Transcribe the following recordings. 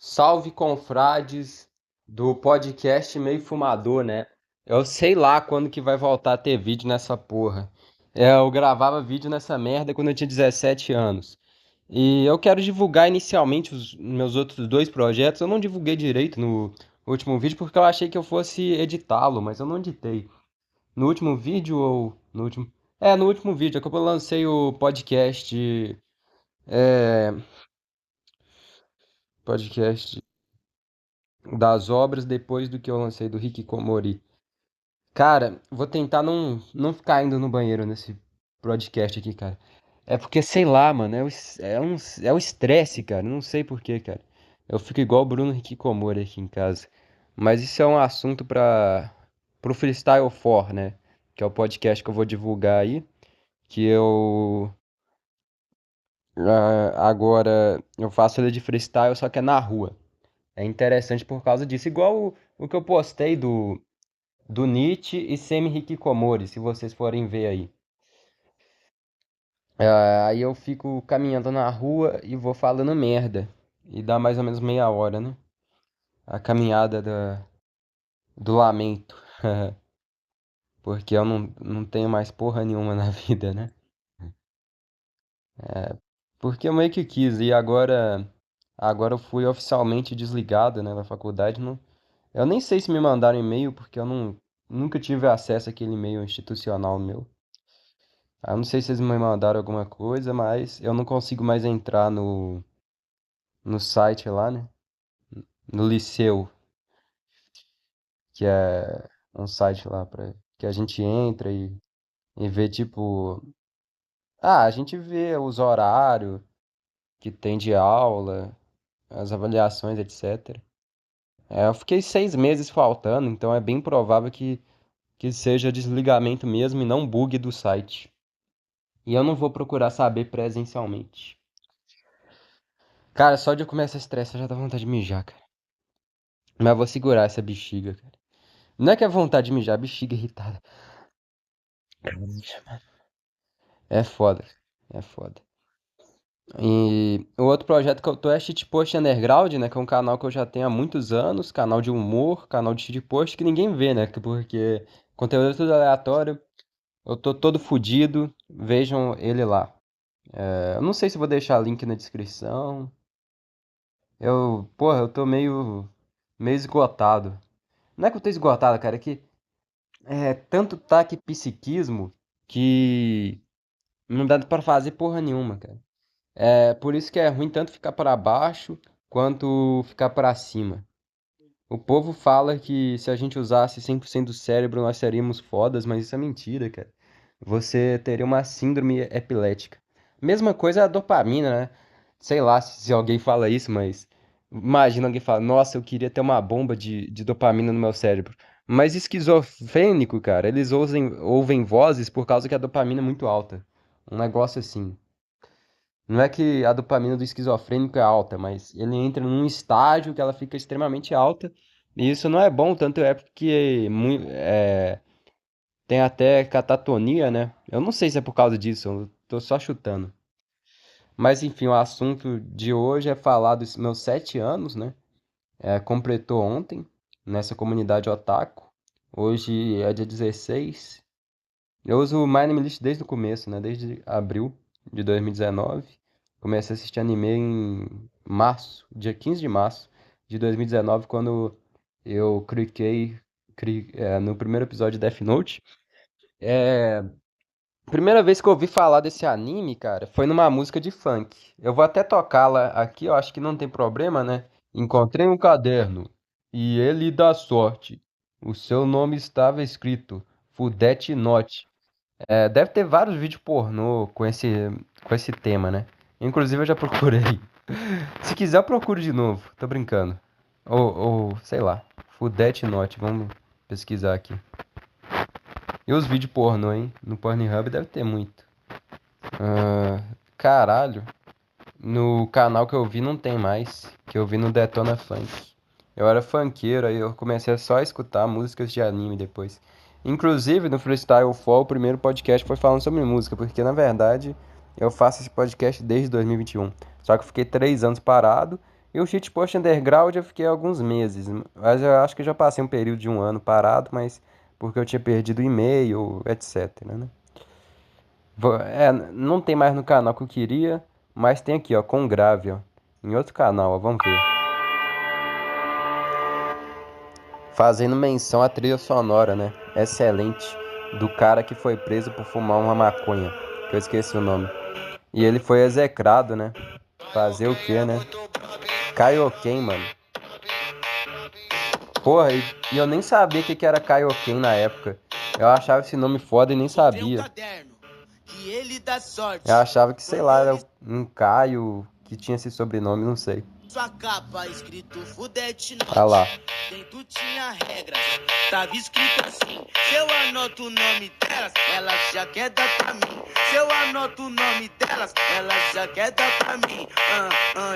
Salve, confrades do podcast Meio Fumador, né? Eu sei lá quando que vai voltar a ter vídeo nessa porra. Eu gravava vídeo nessa merda quando eu tinha 17 anos. E eu quero divulgar inicialmente os meus outros dois projetos. Eu não divulguei direito no último vídeo porque eu achei que eu fosse editá-lo, mas eu não editei. No último vídeo ou no último. No último vídeo, é que eu lancei o é, podcast das obras depois do que eu lancei do Hikikomori. Cara, vou tentar não ficar indo no banheiro nesse podcast aqui, cara. É porque, sei lá, mano, é o estresse, cara. Não sei por quê, cara. Eu fico igual o Bruno Hikikomori aqui em casa. Mas isso é um assunto pro Freestyle 4, né? Que é o podcast que eu vou divulgar aí. Que agora eu faço ele de freestyle, só que é na rua. É interessante por causa disso. Igual o que eu postei do Nietzsche e Semi Hikikomori, se vocês forem ver aí. Aí eu fico caminhando na rua e vou falando merda. E dá mais ou menos meia hora, né? A caminhada do lamento. Porque eu não tenho mais porra nenhuma na vida, né? Porque eu meio que quis. E agora eu fui oficialmente desligado, né, da faculdade. Não, eu nem sei se me mandaram e-mail, porque eu nunca tive acesso àquele e-mail institucional meu. Eu não sei se eles me mandaram alguma coisa, mas eu não consigo mais entrar no site lá, né? No Liceu, que é um site lá que a gente entra e vê, tipo. A gente vê os horários que tem de aula, as avaliações, etc. Eu fiquei 6 meses faltando, então é bem provável que seja desligamento mesmo e não bug do site. E eu não vou procurar saber presencialmente. Cara, só de eu começar a estressar já dá vontade de mijar, cara. Mas eu vou segurar essa bexiga, cara. Não é que é vontade de mijar, é bexiga irritada. É foda, é foda. E o outro projeto que eu tô é Shitpost Underground, né? Que é um canal que eu já tenho há muitos anos, canal de humor, canal de shitpost que ninguém vê, né? Porque conteúdo é tudo aleatório, eu tô todo fudido, vejam ele lá. Eu não sei se vou deixar link na descrição. Porra, eu tô meio esgotado. Não é que eu tô esgotado, cara, é que é tanto taque psiquismo que não dá pra fazer porra nenhuma, cara. É por isso que é ruim tanto ficar para baixo quanto ficar para cima. O povo fala que se a gente usasse 100% do cérebro nós seríamos fodas, mas isso é mentira, cara. Você teria uma síndrome epilética. Mesma coisa é a dopamina, né? Sei lá se alguém fala isso, mas imagina alguém falar, nossa, eu queria ter uma bomba de dopamina no meu cérebro. Mas esquizofrênico, cara, eles ouvem vozes por causa que a dopamina é muito alta. Um negócio assim. Não é que a dopamina do esquizofrênico é alta, mas ele entra num estágio que ela fica extremamente alta. E isso não é bom, tanto é porque tem até catatonia, né? Eu não sei se é por causa disso, eu tô só chutando. Mas enfim, o assunto de hoje é falar dos meus 7 anos, né? Completou ontem, nessa comunidade otaku. Hoje é dia 16. Eu uso o My Anime desde o começo, né? Desde abril de 2019. Comecei a assistir anime em março, dia 15 de março de 2019, quando eu no primeiro episódio de Death Note. É, Primeira vez que eu ouvi falar desse anime, cara, foi numa música de funk. Eu vou até tocá-la aqui, eu acho que não tem problema, né? Encontrei um caderno e ele dá sorte. O seu nome estava escrito Fudete Note. Deve ter vários vídeos pornô com esse tema, né? Inclusive eu já procurei. Se quiser, eu procuro de novo. Tô brincando. Ou sei lá. Fudete Note. Vamos pesquisar aqui. E os vídeos pornô, hein? No Pornhub deve ter muito. Caralho. No canal que eu vi não tem mais. Que eu vi no Detona Funk. Eu era funkeiro, aí eu comecei a só escutar músicas de anime depois. Inclusive, no Freestyle Fall, o primeiro podcast foi falando sobre música, porque na verdade eu faço esse podcast desde 2021. Só que eu fiquei 3 anos parado E o shitpost underground eu fiquei alguns meses, mas eu acho que eu já passei um período de um ano parado, mas porque eu tinha perdido o e-mail, etc, né? Não tem mais no canal que eu queria, mas tem aqui, ó, com grave, ó, em outro canal, ó, vamos ver. Fazendo menção à trilha sonora, né? Excelente, do cara que foi preso por fumar uma maconha, que eu esqueci o nome. E ele foi execrado, né? Fazer o quê, né? Kaioken, mano. Porra, e eu nem sabia o que que era Kaioken na época. Eu achava esse nome foda e nem sabia. Eu achava que, sei lá, era um Caio que tinha esse sobrenome, não sei. Sua capa escrito Fudete Note. Ah lá. Dentro tinha regras, tava escrito assim. Se eu anoto o nome delas, elas já quer dar pra mim. Se eu anoto o nome delas, elas já quer dar pra mim.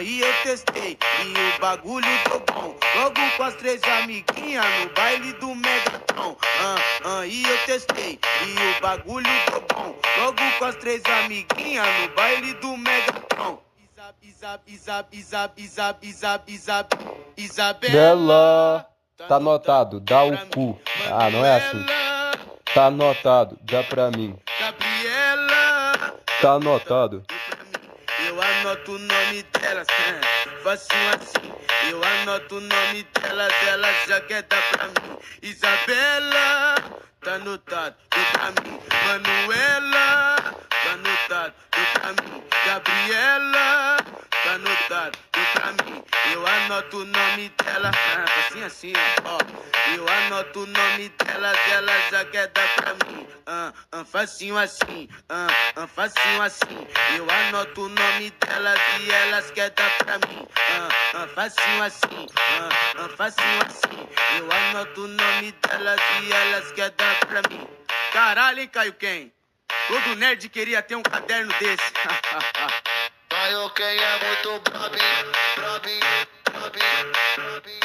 E eu testei, e o bagulho deu bom. Logo com as 3 amiguinhas no baile do Megatron. E eu testei, e o bagulho deu bom. Logo com as 3 amiguinhas no baile do Megatron. Bela. Isabela. Tá anotado, dá o cu. Ah, não é assim. Tá anotado, dá pra mim. Gabriela. Tá anotado. Eu anoto o nome delas, facinho assim. Eu anoto o nome delas, elas já quer dar pra mim. Isabela, tá anotado, deu pra mim. Manuela, tá anotado, deu pra mim. Gabriela, tá anotado, deu pra mim. Eu anoto o nome dela, facinho assim, ó. Eu anoto o nome delas, elas já quer dar pra mim. Facinho assim, facinho assim. Eu anoto o nome delas e elas quer dar pra mim. Facinho assim, facinho assim. Eu anoto o nome delas e elas quer dar pra mim. Caralho, hein, Caio Ken? Todo nerd queria ter um caderno desse. Caio Ken é muito brabinho, brabinho, brabinho, brabinho.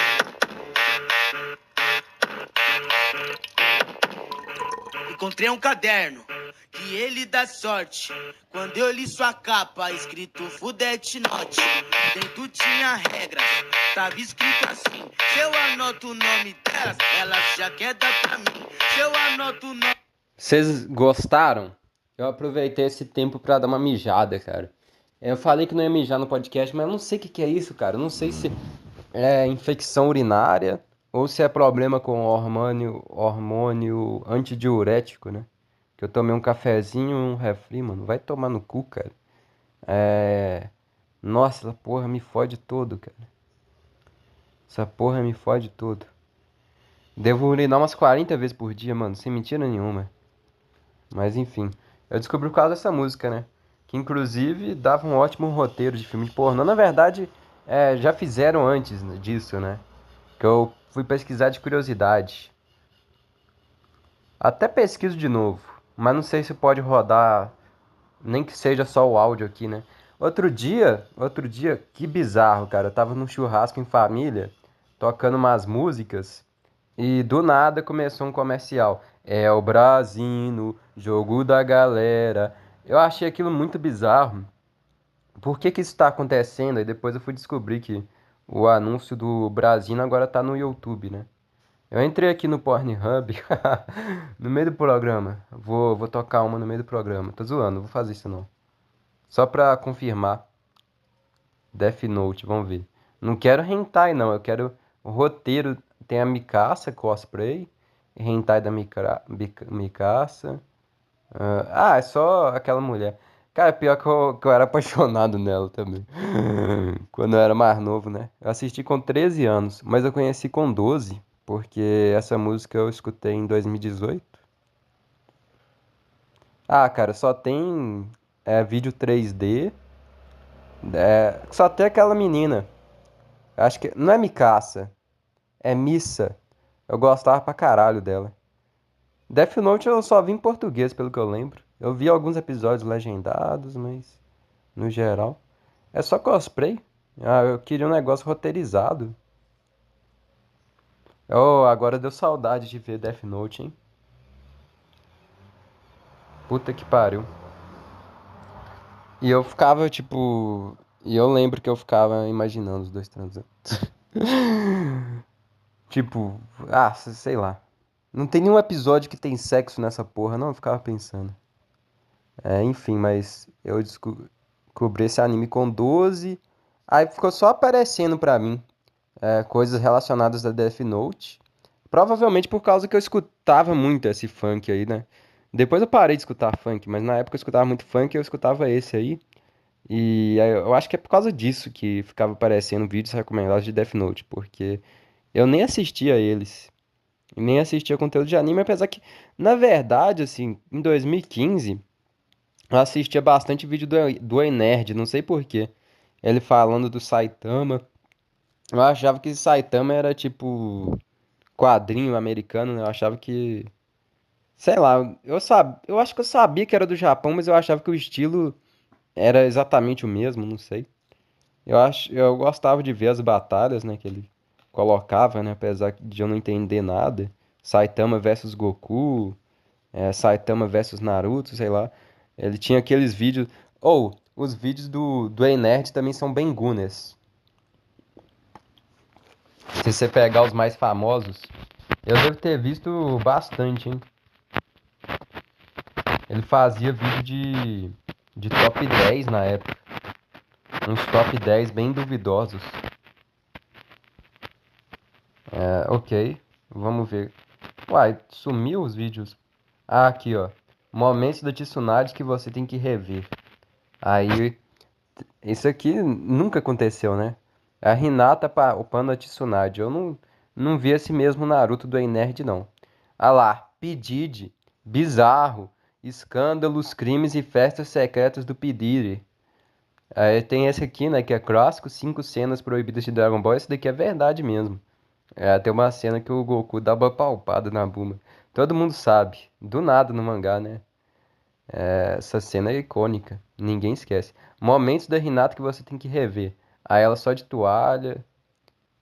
Encontrei um caderno que ele dá sorte. Quando eu li sua capa, escrito Fudete Note. Dentro tinha regras, tava escrito assim. Se eu anoto o nome delas, elas já quer dar pra mim. Se eu anoto o nome. Vocês gostaram? Eu aproveitei esse tempo pra dar uma mijada, cara. Eu falei que não ia mijar no podcast, mas eu não sei o que que é isso, cara. Eu não sei se é infecção urinária ou se é problema com hormônio antidiurético, né? Que eu tomei um cafezinho e um refri, mano. Vai tomar no cu, cara. Nossa, essa porra me fode todo, cara. Essa porra me fode todo. Devo urinar umas 40 vezes por dia, mano, sem mentira nenhuma. Mas enfim, eu descobri por causa dessa música, né? Que inclusive dava um ótimo roteiro de filme de pornô. Na verdade, já fizeram antes disso, né? Que eu fui pesquisar de curiosidade. Até pesquiso de novo, mas não sei se pode rodar, nem que seja só o áudio aqui, né? Outro dia, que bizarro, cara. Eu tava num churrasco em família, tocando umas músicas. E do nada começou um comercial. É o Brasino, jogo da galera. Eu achei aquilo muito bizarro. Por que que isso está acontecendo? E depois eu fui descobrir que o anúncio do Brasino agora tá no YouTube, né? Eu entrei aqui no Pornhub, no meio do programa. Vou tocar uma no meio do programa. Tô zoando, não vou fazer isso não. Só pra confirmar. Death Note, vamos ver. Não quero hentai, não. Eu quero o roteiro. Tem a Mikasa cosplay. Hentai da Mikasa. É só aquela mulher. Cara, pior que eu era apaixonado nela também. Quando eu era mais novo, né? Eu assisti com 13 anos, mas eu conheci com 12, porque essa música eu escutei em 2018. Ah, cara, só tem vídeo 3D. Só tem aquela menina. Acho que. Não é Mikasa, é Missa. Eu gostava pra caralho dela. Death Note eu só vi em português, pelo que eu lembro. Eu vi alguns episódios legendados, mas no geral. É só cosplay. Ah, eu queria um negócio roteirizado. Oh, agora deu saudade de ver Death Note, hein? Puta que pariu. E eu ficava, tipo. E eu lembro que eu ficava imaginando os dois transando. Tipo, sei lá. Não tem nenhum episódio que tem sexo nessa porra, não, eu ficava pensando. Enfim, mas eu descobri esse anime com 12. Aí ficou só aparecendo pra mim coisas relacionadas a Death Note. Provavelmente por causa que eu escutava muito esse funk aí, né? Depois eu parei de escutar funk, mas na época eu escutava muito funk e eu escutava esse aí. E aí eu acho que é por causa disso que ficava aparecendo vídeos recomendados de Death Note, porque eu nem assistia eles. E nem assistia conteúdo de anime, apesar que, na verdade, assim, em 2015, eu assistia bastante vídeo do Nerd, não sei por quê. Ele falando do Saitama. Eu achava que Saitama era tipo quadrinho americano, né? Eu achava que, sei lá, eu acho que eu sabia que era do Japão, mas eu achava que o estilo era exatamente o mesmo, não sei. Eu gostava de ver as batalhas, né, que ele colocava, né, apesar de eu não entender nada. Saitama versus Goku, Saitama versus Naruto, sei lá. Ele tinha aqueles vídeos. Ou, os vídeos do Ei Nerd também são bem gunas. Se você pegar os mais famosos, eu devo ter visto bastante, hein? Ele fazia vídeo de top 10 na época. Uns top 10 bem duvidosos. Ok, vamos ver. Uai, sumiu os vídeos. Ah, aqui, ó. Momentos da Tsunade que você tem que rever. Aí, isso aqui nunca aconteceu, né? A Hinata upando a Tsunade. Eu não vi esse mesmo Naruto do Nerd, não. Ah lá, P. Bizarro, escândalos, crimes e festas secretas do P. Diddy. Aí tem esse aqui, né, que é clássico, 5 cenas proibidas de Dragon Ball. Esse daqui é verdade mesmo. Tem uma cena que o Goku dá uma palpada na Bulma. Todo mundo sabe, do nada no mangá, né? Essa cena é icônica, ninguém esquece. Momentos da Hinata que você tem que rever. Aí ela só de toalha,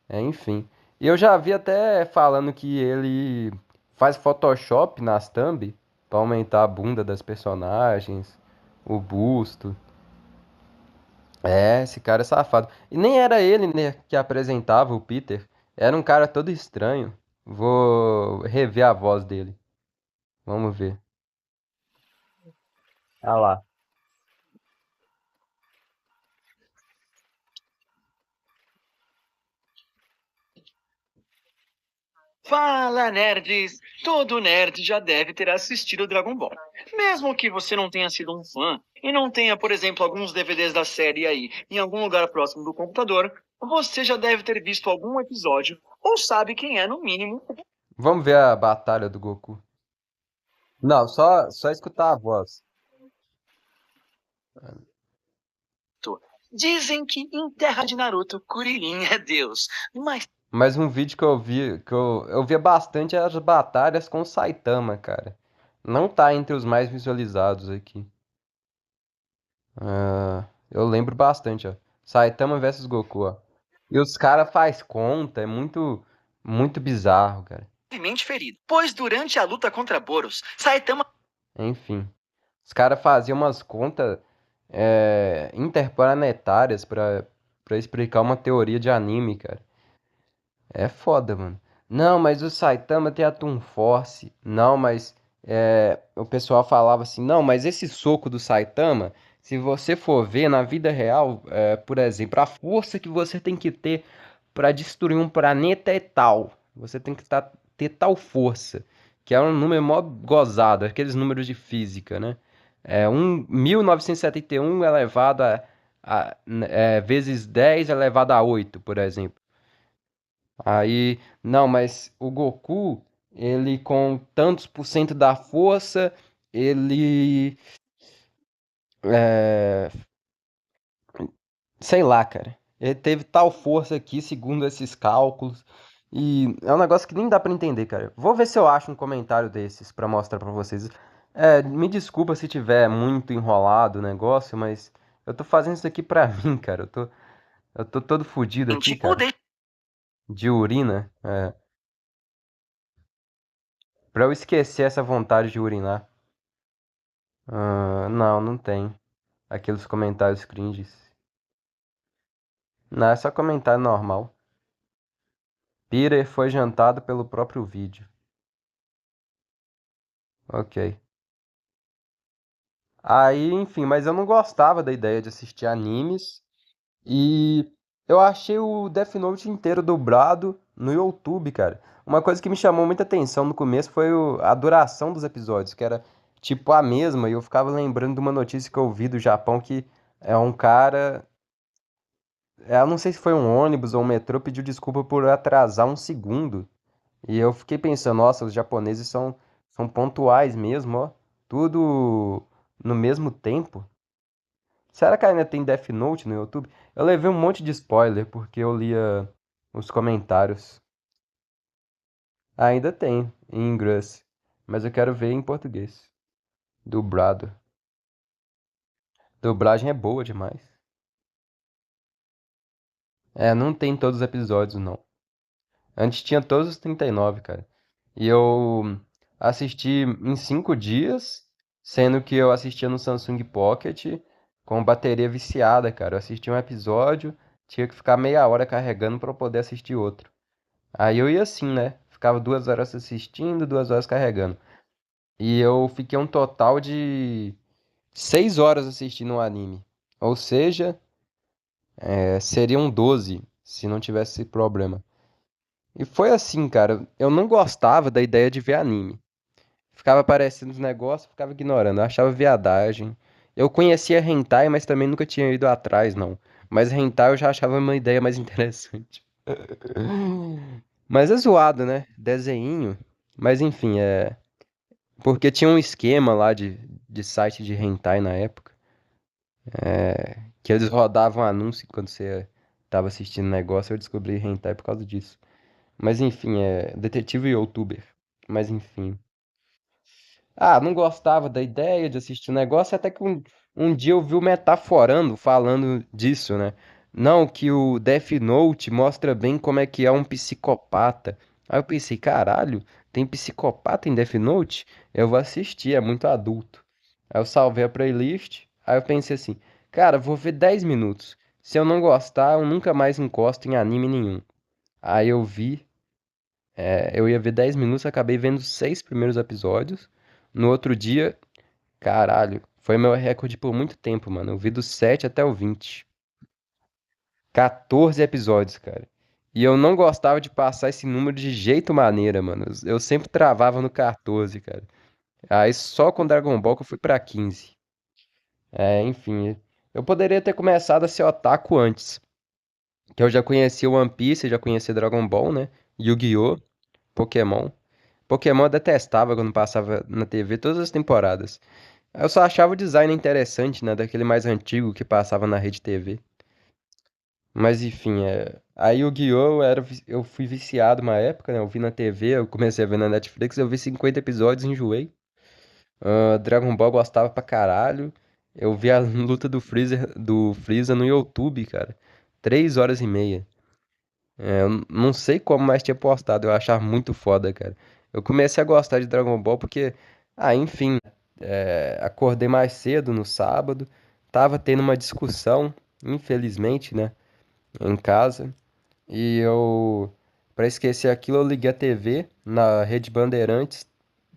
enfim. E eu já vi até falando que ele faz Photoshop nas thumb pra aumentar a bunda das personagens, o busto. Esse cara é safado. E nem era ele, né, que apresentava o Peter. Era um cara todo estranho. Vou rever a voz dele. Vamos ver. Ah lá. Fala, nerds! Todo nerd já deve ter assistido Dragon Ball. Mesmo que você não tenha sido um fã e não tenha, por exemplo, alguns DVDs da série aí em algum lugar próximo do computador, você já deve ter visto algum episódio ou sabe quem é, no mínimo. Vamos ver a batalha do Goku. Não, só escutar a voz. Dizem que em Terra de Naruto, Kuririn é Deus, mas Mas um vídeo que eu vi, eu via bastante as batalhas com o Saitama, cara. Não tá entre os mais visualizados aqui. Eu lembro bastante, ó. Saitama versus Goku, ó. E os caras faz conta, é muito bizarro, cara. levemente ferido, pois durante a luta contra Boros, Saitama Enfim. Os caras faziam umas contas interplanetárias pra explicar uma teoria de anime, cara. É foda, mano. Não, mas o Saitama tem a Toon Force. Não, mas o pessoal falava assim, não, mas esse soco do Saitama, se você for ver na vida real, por exemplo, a força que você tem que ter pra destruir um planeta é tal. Você tem que ter tal força, que é um número mó gozado, aqueles números de física, né? 1971 elevado vezes 10 elevado a 8, por exemplo. Aí, não, mas o Goku, ele com tantos por cento da força, ele, é, sei lá, cara. Ele teve tal força aqui, segundo esses cálculos. E é um negócio que nem dá pra entender, cara. Vou ver se eu acho um comentário desses pra mostrar pra vocês. Me desculpa se tiver muito enrolado o negócio, mas eu tô fazendo isso aqui pra mim, cara. Eu tô todo fodido aqui, o cara. De urina. Pra eu esquecer essa vontade de urinar. Não tem. Aqueles comentários cringes. Não, é só comentário normal. Peter foi jantado pelo próprio vídeo. Ok. Aí, enfim, mas eu não gostava da ideia de assistir animes. E eu achei o Death Note inteiro dublado no YouTube, cara. Uma coisa que me chamou muita atenção no começo foi a duração dos episódios, que era tipo a mesma. E eu ficava lembrando de uma notícia que eu vi do Japão que é um cara. Eu não sei se foi um ônibus ou um metrô, pediu desculpa por atrasar um segundo. E eu fiquei pensando, nossa, os japoneses são pontuais mesmo, ó. Tudo no mesmo tempo. Será que ainda tem Death Note no YouTube? Eu levei um monte de spoiler porque eu lia os comentários. Ainda tem em inglês, mas eu quero ver em português. Dublado. Dublagem é boa demais. É, não tem todos os episódios, não. Antes tinha todos os 39, cara. E eu assisti em 5 dias, sendo que eu assistia no Samsung Pocket com bateria viciada, cara. Eu assistia um episódio, tinha que ficar meia hora carregando pra eu poder assistir outro. Aí eu ia assim, né? Ficava 2 horas assistindo, 2 horas carregando. E eu fiquei um total de 6 horas assistindo um anime. Ou seja, seriam 12 se não tivesse esse problema. E foi assim, cara. Eu não gostava da ideia de ver anime. Ficava aparecendo os negócios, ficava ignorando. Eu achava viadagem. Eu conhecia hentai, mas também nunca tinha ido atrás, não. Mas hentai eu já achava uma ideia mais interessante. Mas é zoado, né? Desenho. Mas enfim, é. Porque tinha um esquema lá de site de hentai na época. Que eles rodavam anúncio quando você tava assistindo negócio. Eu descobri hentai por causa disso. Mas enfim, é. Detetive e youtuber. Mas enfim. Ah, não gostava da ideia de assistir o negócio, até que um dia eu vi o Metaforando falando disso, né? Não, que o Death Note mostra bem como é que é um psicopata. Aí eu pensei, caralho, tem psicopata em Death Note? Eu vou assistir, é muito adulto. Aí eu salvei a playlist, aí eu pensei assim, cara, vou ver 10 minutos. Se eu não gostar, eu nunca mais encosto em anime nenhum. Aí eu vi. Eu ia ver 10 minutos, acabei vendo os 6 primeiros episódios. No outro dia, caralho, foi meu recorde por muito tempo, mano. Eu vi do 7 até o 20. 14 episódios, cara. E eu não gostava de passar esse número de jeito maneira, mano. Eu sempre travava no 14, cara. Aí só com Dragon Ball que eu fui pra 15. Enfim. Eu poderia ter começado a ser otaku antes. Que eu já conhecia One Piece, já conhecia Dragon Ball, né? Yu-Gi-Oh! Pokémon. Pokémon eu detestava quando passava na TV todas as temporadas. Eu só achava o design interessante, né? Daquele mais antigo que passava na Rede TV. Mas enfim, aí o Yu-Gi-Oh! Eu fui viciado uma época, né? Eu vi na TV, eu comecei a ver na Netflix, eu vi 50 episódios e enjoei. Dragon Ball eu gostava pra caralho. Eu vi a luta do Freeza no YouTube, cara. 3 horas e meia. Eu não sei como mais tinha postado, eu achava muito foda, cara. Eu comecei a gostar de Dragon Ball porque, enfim, acordei mais cedo no sábado, tava tendo uma discussão, infelizmente, né, em casa, e pra esquecer aquilo, eu liguei a TV na Rede Bandeirantes,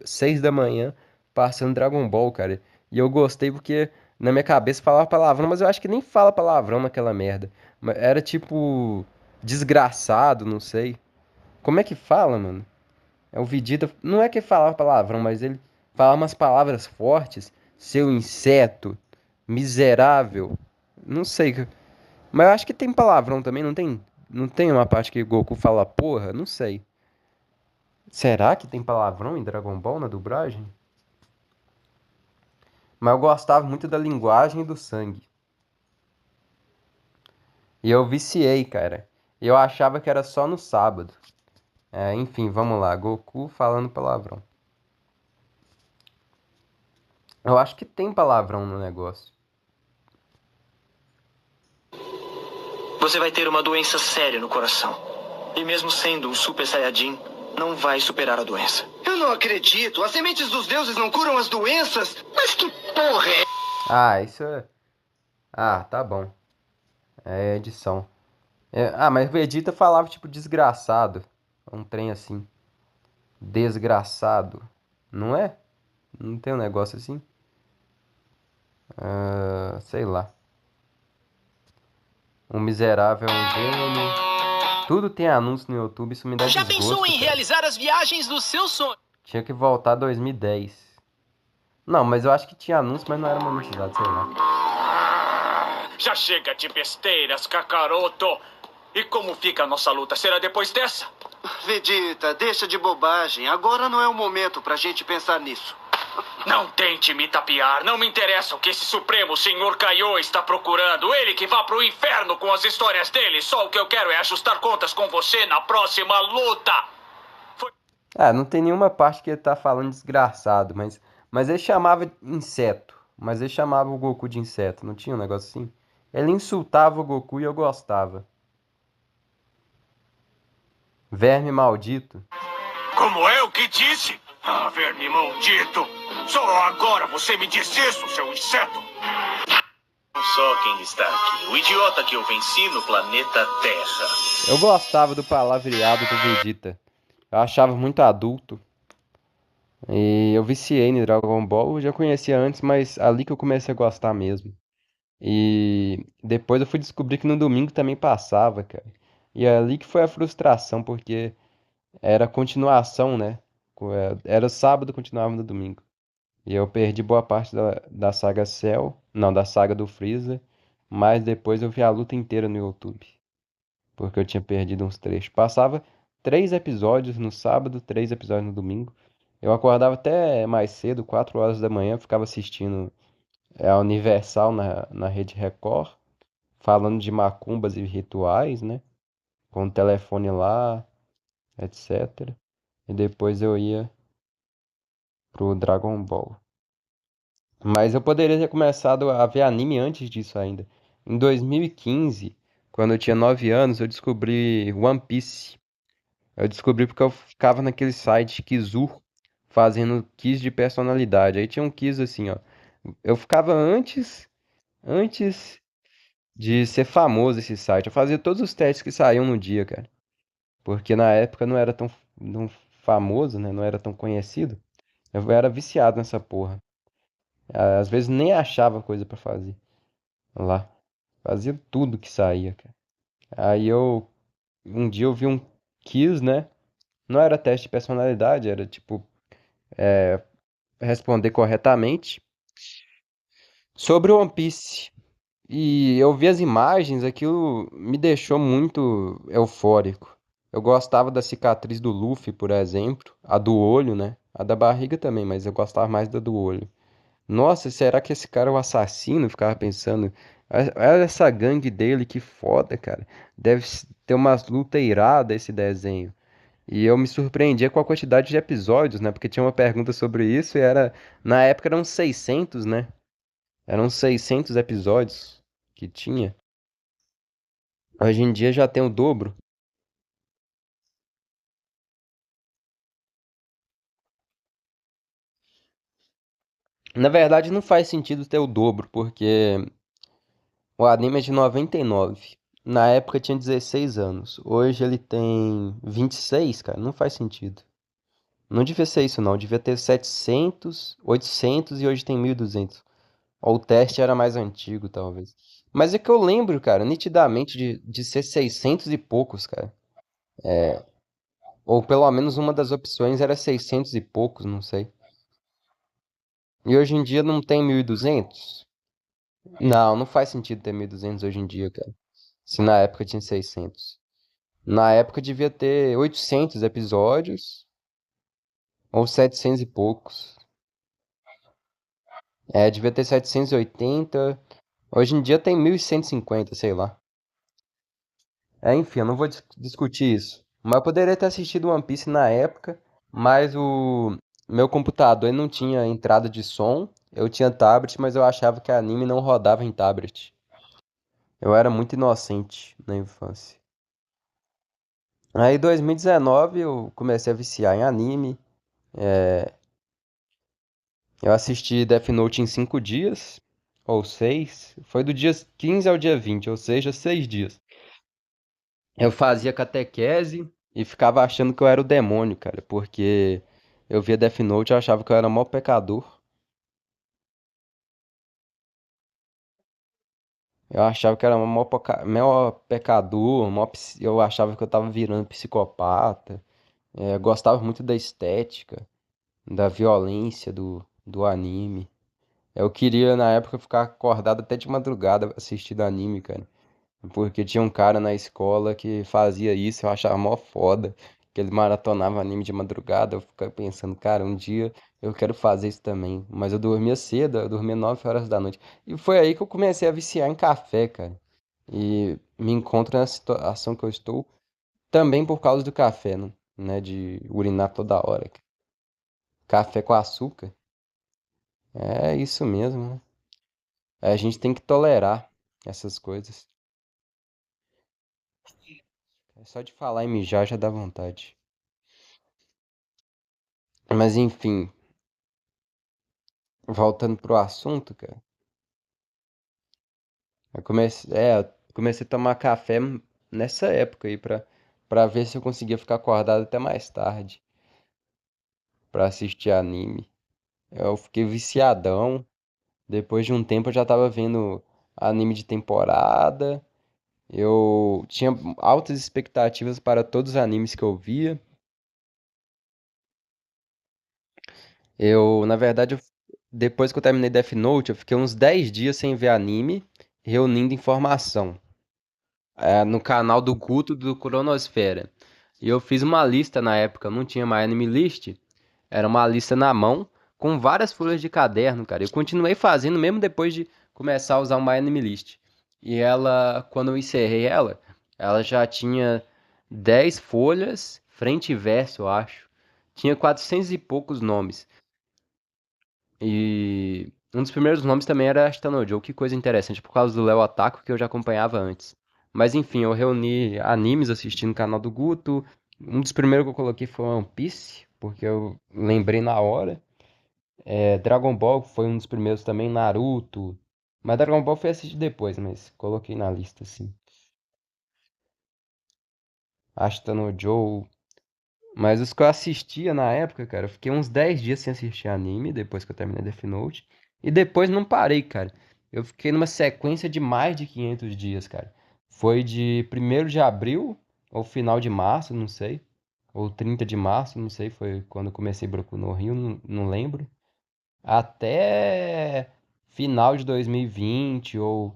6 da manhã, passando Dragon Ball, cara. E eu gostei porque na minha cabeça falava palavrão, mas eu acho que nem fala palavrão naquela merda. Era tipo desgraçado, não sei. Como é que fala, mano? É o Vegeta. Não é que ele falava palavrão, mas ele falava umas palavras fortes. Seu inseto, miserável. Não sei. Mas eu acho que tem palavrão também, não tem? Não tem uma parte que o Goku fala porra? Não sei. Será que tem palavrão em Dragon Ball na dublagem? Mas eu gostava muito da linguagem e do sangue. E eu viciei, cara. E eu achava que era só no sábado. Enfim, vamos lá. Goku falando palavrão. Eu acho que tem palavrão no negócio. Você vai ter uma doença séria no coração. E mesmo sendo um Super Saiyajin, não vai superar a doença. Eu não acredito. As sementes dos deuses não curam as doenças? Mas que porra é? Isso é. Tá bom. É edição. Mas Vegeta falava tipo desgraçado. Um trem assim. Desgraçado. Não é? Não tem um negócio assim? Ah, sei lá. Um miserável é um gênio. Tudo tem anúncio no YouTube, isso me dá Já pensou desgosto, em cara. realizar as viagens do seu sonho? Tinha que voltar 2010. Não, mas eu acho que tinha anúncio, mas não era monetizado, sei lá. Já chega de besteiras, Kakaroto. E como fica a nossa luta? Será depois dessa? Vegeta, deixa de bobagem. Agora não é o momento pra gente pensar nisso. Não tente me tapear. Não me interessa o que esse Supremo Senhor Kaiô está procurando. Ele que vá pro inferno com as histórias dele. Só o que eu quero é ajustar contas com você na próxima luta. Ah, não tem nenhuma parte que ele tá falando desgraçado, mas ele chamava inseto. Mas ele chamava o Goku de inseto, não tinha um negócio assim? Ele insultava o Goku e eu gostava. Verme maldito. Como é o que disse? Ah, verme maldito. Só agora você me diz isso, seu inseto. Só quem está aqui. O idiota que eu venci no planeta Terra. Eu gostava do palavreado do Vegeta. Eu achava muito adulto. E eu viciei no Dragon Ball. Eu já conhecia antes, mas ali que eu comecei a gostar mesmo. E depois eu fui descobrir que no domingo também passava, cara. E é ali que foi a frustração, porque era continuação, né? Era sábado, continuava no domingo. E eu perdi boa parte da saga Cell, não, da saga do Freeza, mas depois eu vi a luta inteira no YouTube, porque eu tinha perdido uns trechos. Passava 3 episódios no sábado, 3 episódios no domingo. Eu acordava até mais cedo, 4 horas da manhã, ficava assistindo a Universal na Rede Record, falando de macumbas e rituais, né? Com o telefone lá, etc. E depois eu ia pro Dragon Ball. Mas eu poderia ter começado a ver anime antes disso ainda. Em 2015, quando eu tinha 9 anos, eu descobri One Piece. Eu descobri porque eu ficava naquele site Kizu fazendo quiz de personalidade. Aí tinha um quiz assim, ó. Eu ficava antes de ser famoso esse site. Eu fazia todos os testes que saíam no dia, cara. Porque na época não era tão famoso, né? Não era tão conhecido. Eu era viciado nessa porra. Às vezes nem achava coisa pra fazer lá. Fazia tudo que saía, cara. Aí um dia eu vi um quiz, né? Não era teste de personalidade, era tipo responder corretamente sobre o One Piece. E eu vi as imagens, aquilo me deixou muito eufórico. Eu gostava da cicatriz do Luffy, por exemplo, a do olho, né? A da barriga também, mas eu gostava mais da do olho. Nossa, será que esse cara é o assassino? Eu ficava pensando. Olha essa gangue dele, que foda, cara. Ter umas lutas iradas esse desenho. E eu me surpreendia com a quantidade de episódios, né? Porque tinha uma pergunta sobre isso e era. Na época eram 600, né? Eram 600 episódios que tinha. Hoje em dia já tem o dobro. Na verdade, não faz sentido ter o dobro, porque o anime é de 99. Na época tinha 16 anos. Hoje ele tem 26, cara. Não faz sentido. Não devia ser isso, não. Devia ter 700, 800 e hoje tem 1.200. Ou o teste era mais antigo, talvez. Mas é que eu lembro, cara, nitidamente de ser 600 e poucos, cara. Ou pelo menos uma das opções era 600 e poucos, não sei. E hoje em dia não tem 1.200? Não, não faz sentido ter 1.200 hoje em dia, cara. Se na época tinha 600. Na época devia ter 800 episódios ou 700 e poucos. É, devia ter 780. Hoje em dia tem 1.150, sei lá. Enfim, eu não vou discutir isso. Mas eu poderia ter assistido One Piece na época, mas o meu computador ele não tinha entrada de som. Eu tinha tablet, mas eu achava que anime não rodava em tablet. Eu era muito inocente na infância. Aí, em 2019, eu comecei a viciar em anime. Eu assisti Death Note em 5 dias, ou 6. Foi do dia 15 ao dia 20, ou seja, 6 dias. Eu fazia catequese e ficava achando que eu era o demônio, cara, porque eu via Death Note e eu achava que eu era o maior pecador. Eu achava que era o maior pecador, eu achava que eu tava virando psicopata. Eu gostava muito da estética, da violência do anime. Eu queria, na época, ficar acordado até de madrugada assistindo anime, cara. Porque tinha um cara na escola que fazia isso, eu achava mó foda, que ele maratonava anime de madrugada. Eu ficava pensando, cara, um dia eu quero fazer isso também. Mas eu dormia cedo, eu dormia 9 horas da noite. E foi aí que eu comecei a viciar em café, cara. E me encontro na situação que eu estou também por causa do café, né? De urinar toda hora. Café com açúcar. É isso mesmo, né? A gente tem que tolerar essas coisas. É só de falar em mijar já dá vontade. Mas enfim, voltando pro assunto, cara. Eu comecei a tomar café nessa época aí pra ver se eu conseguia ficar acordado até mais tarde pra assistir anime. Eu fiquei viciadão. Depois de um tempo eu já tava vendo anime de temporada. Eu tinha altas expectativas para todos os animes que eu via. Na verdade, depois que eu terminei Death Note, eu fiquei uns 10 dias sem ver anime, reunindo informação, no canal do Guto do Cronosfera. E eu fiz uma lista na época, não tinha mais anime list, era uma lista na mão, com várias folhas de caderno, cara. Eu continuei fazendo mesmo depois de começar a usar uma anime list. E ela, quando eu encerrei ela já tinha 10 folhas, frente e verso, eu acho. Tinha 400 e poucos nomes. E um dos primeiros nomes também era Ashton Joe, que coisa interessante, por causa do Léo Otaku, que eu já acompanhava antes. Mas enfim, eu reuni animes assistindo o canal do Guto. Um dos primeiros que eu coloquei foi One Piece, porque eu lembrei na hora. Dragon Ball foi um dos primeiros também, Naruto. Mas Dragon Ball foi assistir depois, mas coloquei na lista, assim. Ashton Joe. Mas os que eu assistia na época, cara, eu fiquei uns 10 dias sem assistir anime, depois que eu terminei Death Note. E depois não parei, cara. Eu fiquei numa sequência de mais de 500 dias, cara. Foi de 1º de abril ou final de março, não sei. Ou 30 de março, não sei. Foi quando eu comecei Boku no Rio, não lembro. Até final de 2020 ou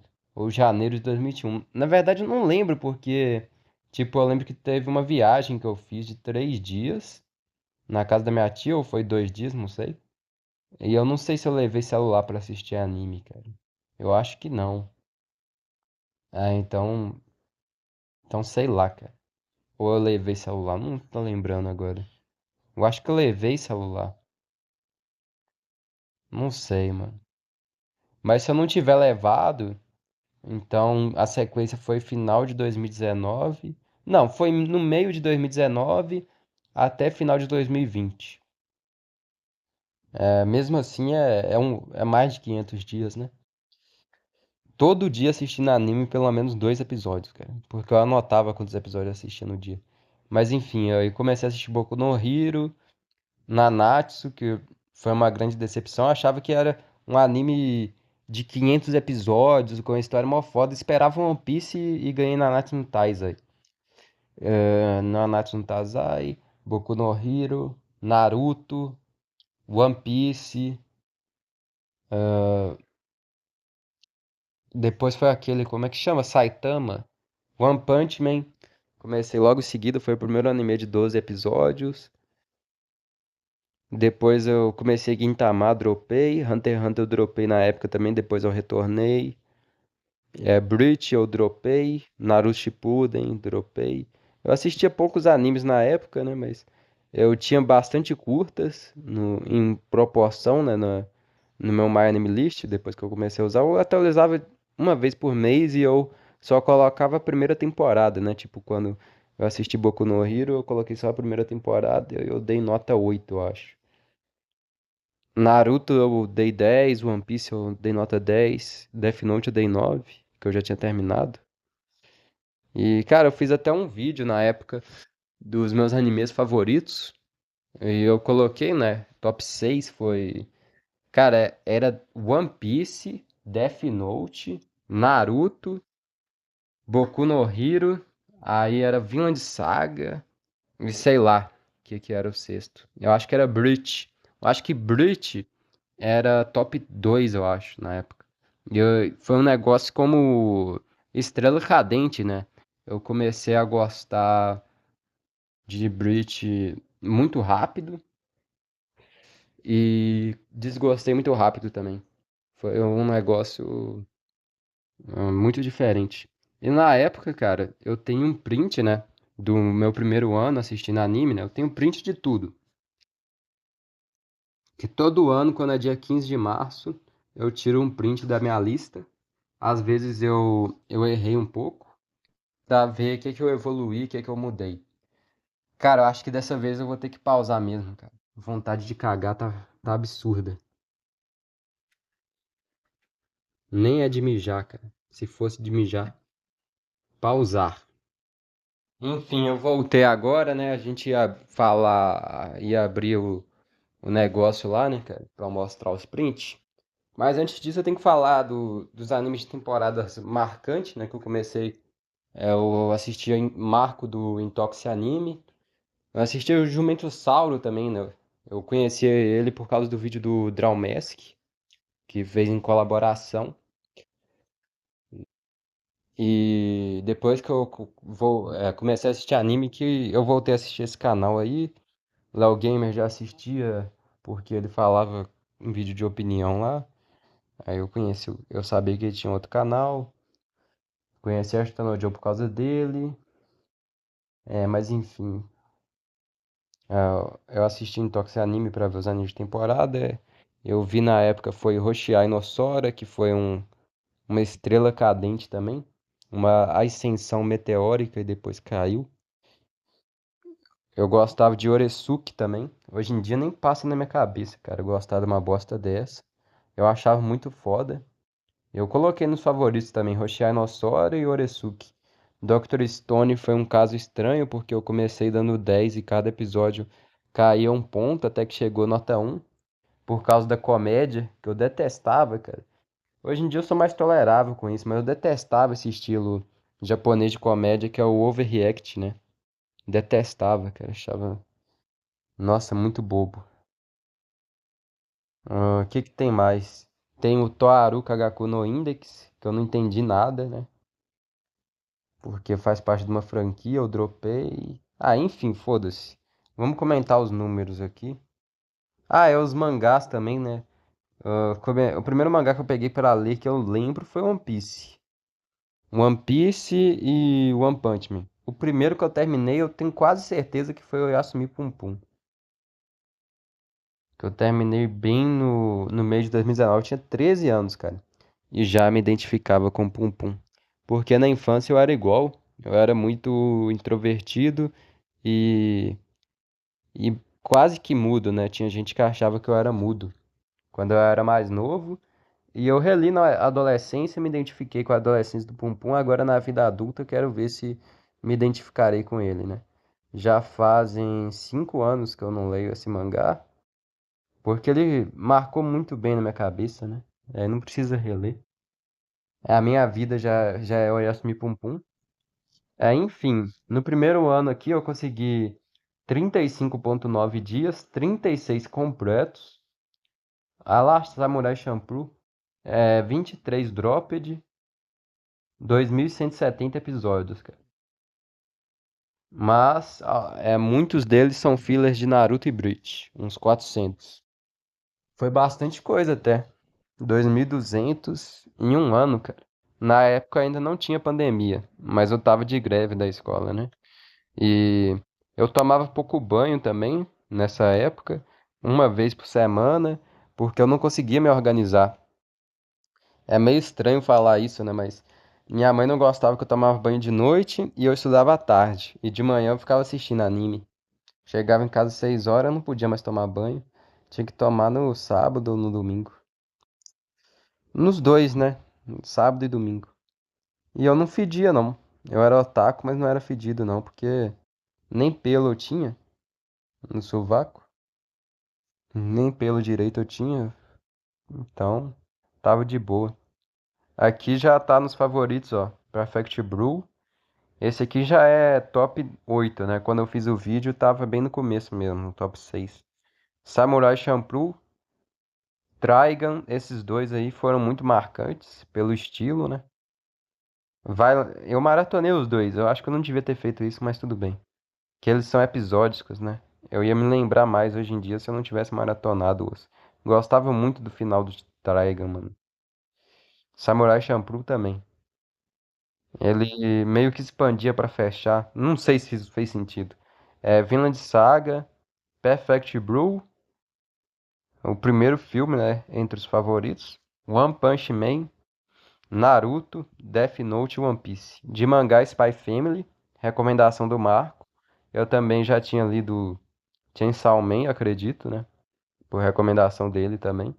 janeiro de 2021. Na verdade, eu não lembro porque, tipo, eu lembro que teve uma viagem que eu fiz de 3 dias na casa da minha tia, ou foi 2 dias, não sei. E eu não sei se eu levei celular pra assistir anime, cara. Eu acho que não. Então sei lá, cara. Ou eu levei celular, não tô lembrando agora. Eu acho que eu levei celular. Não sei, mano. Mas se eu não tiver levado, então a sequência foi final de 2019. Não, foi no meio de 2019 até final de 2020. Mesmo assim, é mais de 500 dias, né? Todo dia assistindo anime, pelo menos 2 episódios, cara. Porque eu anotava quantos episódios eu assistia no dia. Mas enfim, aí comecei a assistir Boku no Hero, Nanatsu, que foi uma grande decepção. Eu achava que era um anime de 500 episódios, com uma história mó foda. Esperava One Piece e ganhei Nanatsu no Taizai. Nanatsu no Taizai, Boku no Hero, Naruto, One Piece. Depois foi aquele, como é que chama? Saitama. One Punch Man. Comecei logo em seguida, foi o primeiro anime de 12 episódios. Depois eu comecei Gintama, dropei. Hunter x Hunter eu dropei na época também, depois eu retornei. Bleach eu dropei. Naruto Shippuden, dropei. Eu assistia poucos animes na época, né? Mas eu tinha bastante curtas em proporção, né? No meu My Anime List, depois que eu comecei a usar. Eu atualizava uma vez por mês e eu só colocava a primeira temporada, né? Tipo, quando eu assisti Boku no Hero, eu coloquei só a primeira temporada e eu dei nota 8, eu acho. Naruto eu dei 10, One Piece eu dei nota 10, Death Note eu dei 9, que eu já tinha terminado. E, cara, eu fiz até um vídeo na época dos meus animes favoritos. E eu coloquei, né? Top 6 foi. Cara, era One Piece, Death Note, Naruto, Boku no Hero. Aí era Vinland Saga. E sei lá o que era o sexto. Eu acho que era Bleach. Eu acho que Bleach era top 2 eu acho, na época. Foi um negócio como estrela cadente, né? Eu comecei a gostar de Bleach muito rápido e desgostei muito rápido também. Foi um negócio muito diferente. E na época, cara, eu tenho um print, né? Do meu primeiro ano assistindo anime, né? Eu tenho um print de tudo. Que todo ano, quando é dia 15 de março, eu tiro um print da minha lista. Às vezes eu errei um pouco, pra ver o que que eu evoluí, o que que eu mudei. Cara, eu acho que dessa vez eu vou ter que pausar mesmo, cara. Vontade de cagar tá absurda. Nem é de mijar, cara. Se fosse de mijar, pausar. Enfim, eu voltei agora, né? A gente ia falar, ia abrir o negócio lá, né, cara, pra mostrar os prints. Mas antes disso, eu tenho que falar dos animes de temporadas marcantes, né? Que eu comecei. Eu assisti em Marco do Intoxi Anime. Eu assisti o Jumento Sauro também, né? Eu conheci ele por causa do vídeo do Draumask, que fez em colaboração. E depois que comecei a assistir anime, que eu voltei a assistir esse canal aí. Léo Gamer já assistia, porque ele falava em vídeo de opinião lá. Aí eu conheci, eu sabia que ele tinha outro canal. Conheci a Ashton Joe por causa dele. Mas enfim. Eu assisti em Toxic Anime pra ver os animes de temporada. Eu vi na época foi Hoshiai no Sora, que foi uma estrela cadente também. Uma ascensão meteórica e depois caiu. Eu gostava de Oresuki também. Hoje em dia nem passa na minha cabeça, cara. Eu gostava de uma bosta dessa. Eu achava muito foda. Eu coloquei nos favoritos também Hoshiai no Sora e Oresuki. Dr. Stone foi um caso estranho porque eu comecei dando 10 e cada episódio caía um ponto até que chegou nota 1 por causa da comédia, que eu detestava, cara. Hoje em dia eu sou mais tolerável com isso, mas eu detestava esse estilo japonês de comédia que é o overreact, né? Detestava, cara. Achava, nossa, muito bobo. O que que tem mais? Tem o Toaru Kagaku no Index, que eu não entendi nada, né? Porque faz parte de uma franquia, eu dropei. Ah, enfim, foda-se. Vamos comentar os números aqui. Ah, é os mangás também, né? O primeiro mangá que eu peguei pra ler que eu lembro foi One Piece. One Piece e One Punch Man. O primeiro que eu terminei, eu tenho quase certeza que foi o Yasumi Pum Pum. Que eu terminei bem no mês de 2019. Eu tinha 13 anos, cara. E já me identificava com Pum Pum. Porque na infância eu era igual. Eu era muito introvertido e, e quase que mudo, né? Tinha gente que achava que eu era mudo quando eu era mais novo. E eu reli na adolescência, me identifiquei com a adolescência do Pum Pum. Agora na vida adulta, eu quero ver se me identificarei com ele, né? Já fazem 5 anos que eu não leio esse mangá, porque ele marcou muito bem na minha cabeça, né? Não precisa reler. A minha vida já é o Yasumi Pum Pum. Enfim, no primeiro ano aqui eu consegui 35,9 dias, 36 completos. A Last Samurai Champloo, 23 dropped, 2.170 episódios, cara. Mas muitos deles são fillers de Naruto e Bleach, uns 400. Foi bastante coisa até. 2.200 em um ano, cara. Na época ainda não tinha pandemia, mas eu tava de greve da escola, né? E eu tomava pouco banho também nessa época, uma vez por semana, porque eu não conseguia me organizar. É meio estranho falar isso, né? Mas minha mãe não gostava que eu tomava banho de noite e eu estudava à tarde. E de manhã eu ficava assistindo anime. Chegava em casa às 6 horas, eu não podia mais tomar banho. Tinha que tomar no sábado ou no domingo. Nos dois, né? Sábado e domingo. E eu não fedia, não. Eu era otaku, mas não era fedido não, porque nem pelo eu tinha no sovaco, nem pelo direito eu tinha, então tava de boa. Aqui já tá nos favoritos, ó. Perfect Brew. Esse aqui já é top 8, né? Quando eu fiz o vídeo, tava bem no começo mesmo, no top 6. Samurai Champloo, Trigun, esses dois aí foram muito marcantes pelo estilo, né? Vai, eu maratonei os dois. Eu acho que eu não devia ter feito isso, mas tudo bem. Que eles são episódicos, né? Eu ia me lembrar mais hoje em dia se eu não tivesse maratonado os. Gostava muito do final do Trigun, mano. Samurai Champloo também. Ele meio que expandia pra fechar. Não sei se isso fez sentido. Vinland Saga, Perfect Blue, o primeiro filme, né, entre os favoritos. One Punch Man, Naruto, Death Note e One Piece. De mangá Spy Family, recomendação do Marco. Eu também já tinha lido Chainsaw Man, acredito, né? Por recomendação dele também.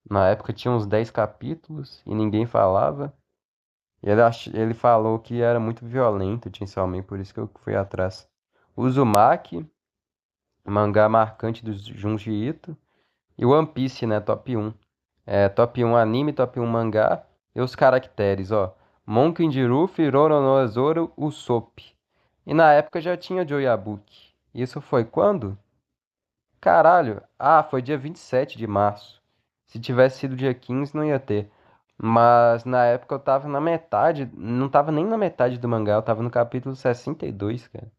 Na época tinha uns 10 capítulos e ninguém falava. E ele falou que era muito violento o Chainsaw Man, por isso que eu fui atrás. Uzumaki, mangá marcante do Junji Ito. E One Piece, né? Top 1. Top 1 anime, top 1 mangá. E os caracteres, ó. Monkin Luffy, Roronoa Zoro, Usopp. E na época já tinha Joe Yabuki. Isso foi quando? Caralho. Ah, foi dia 27 de março. Se tivesse sido dia 15, não ia ter. Mas na época eu tava na metade. Não tava nem na metade do mangá. Eu tava no capítulo 62, cara.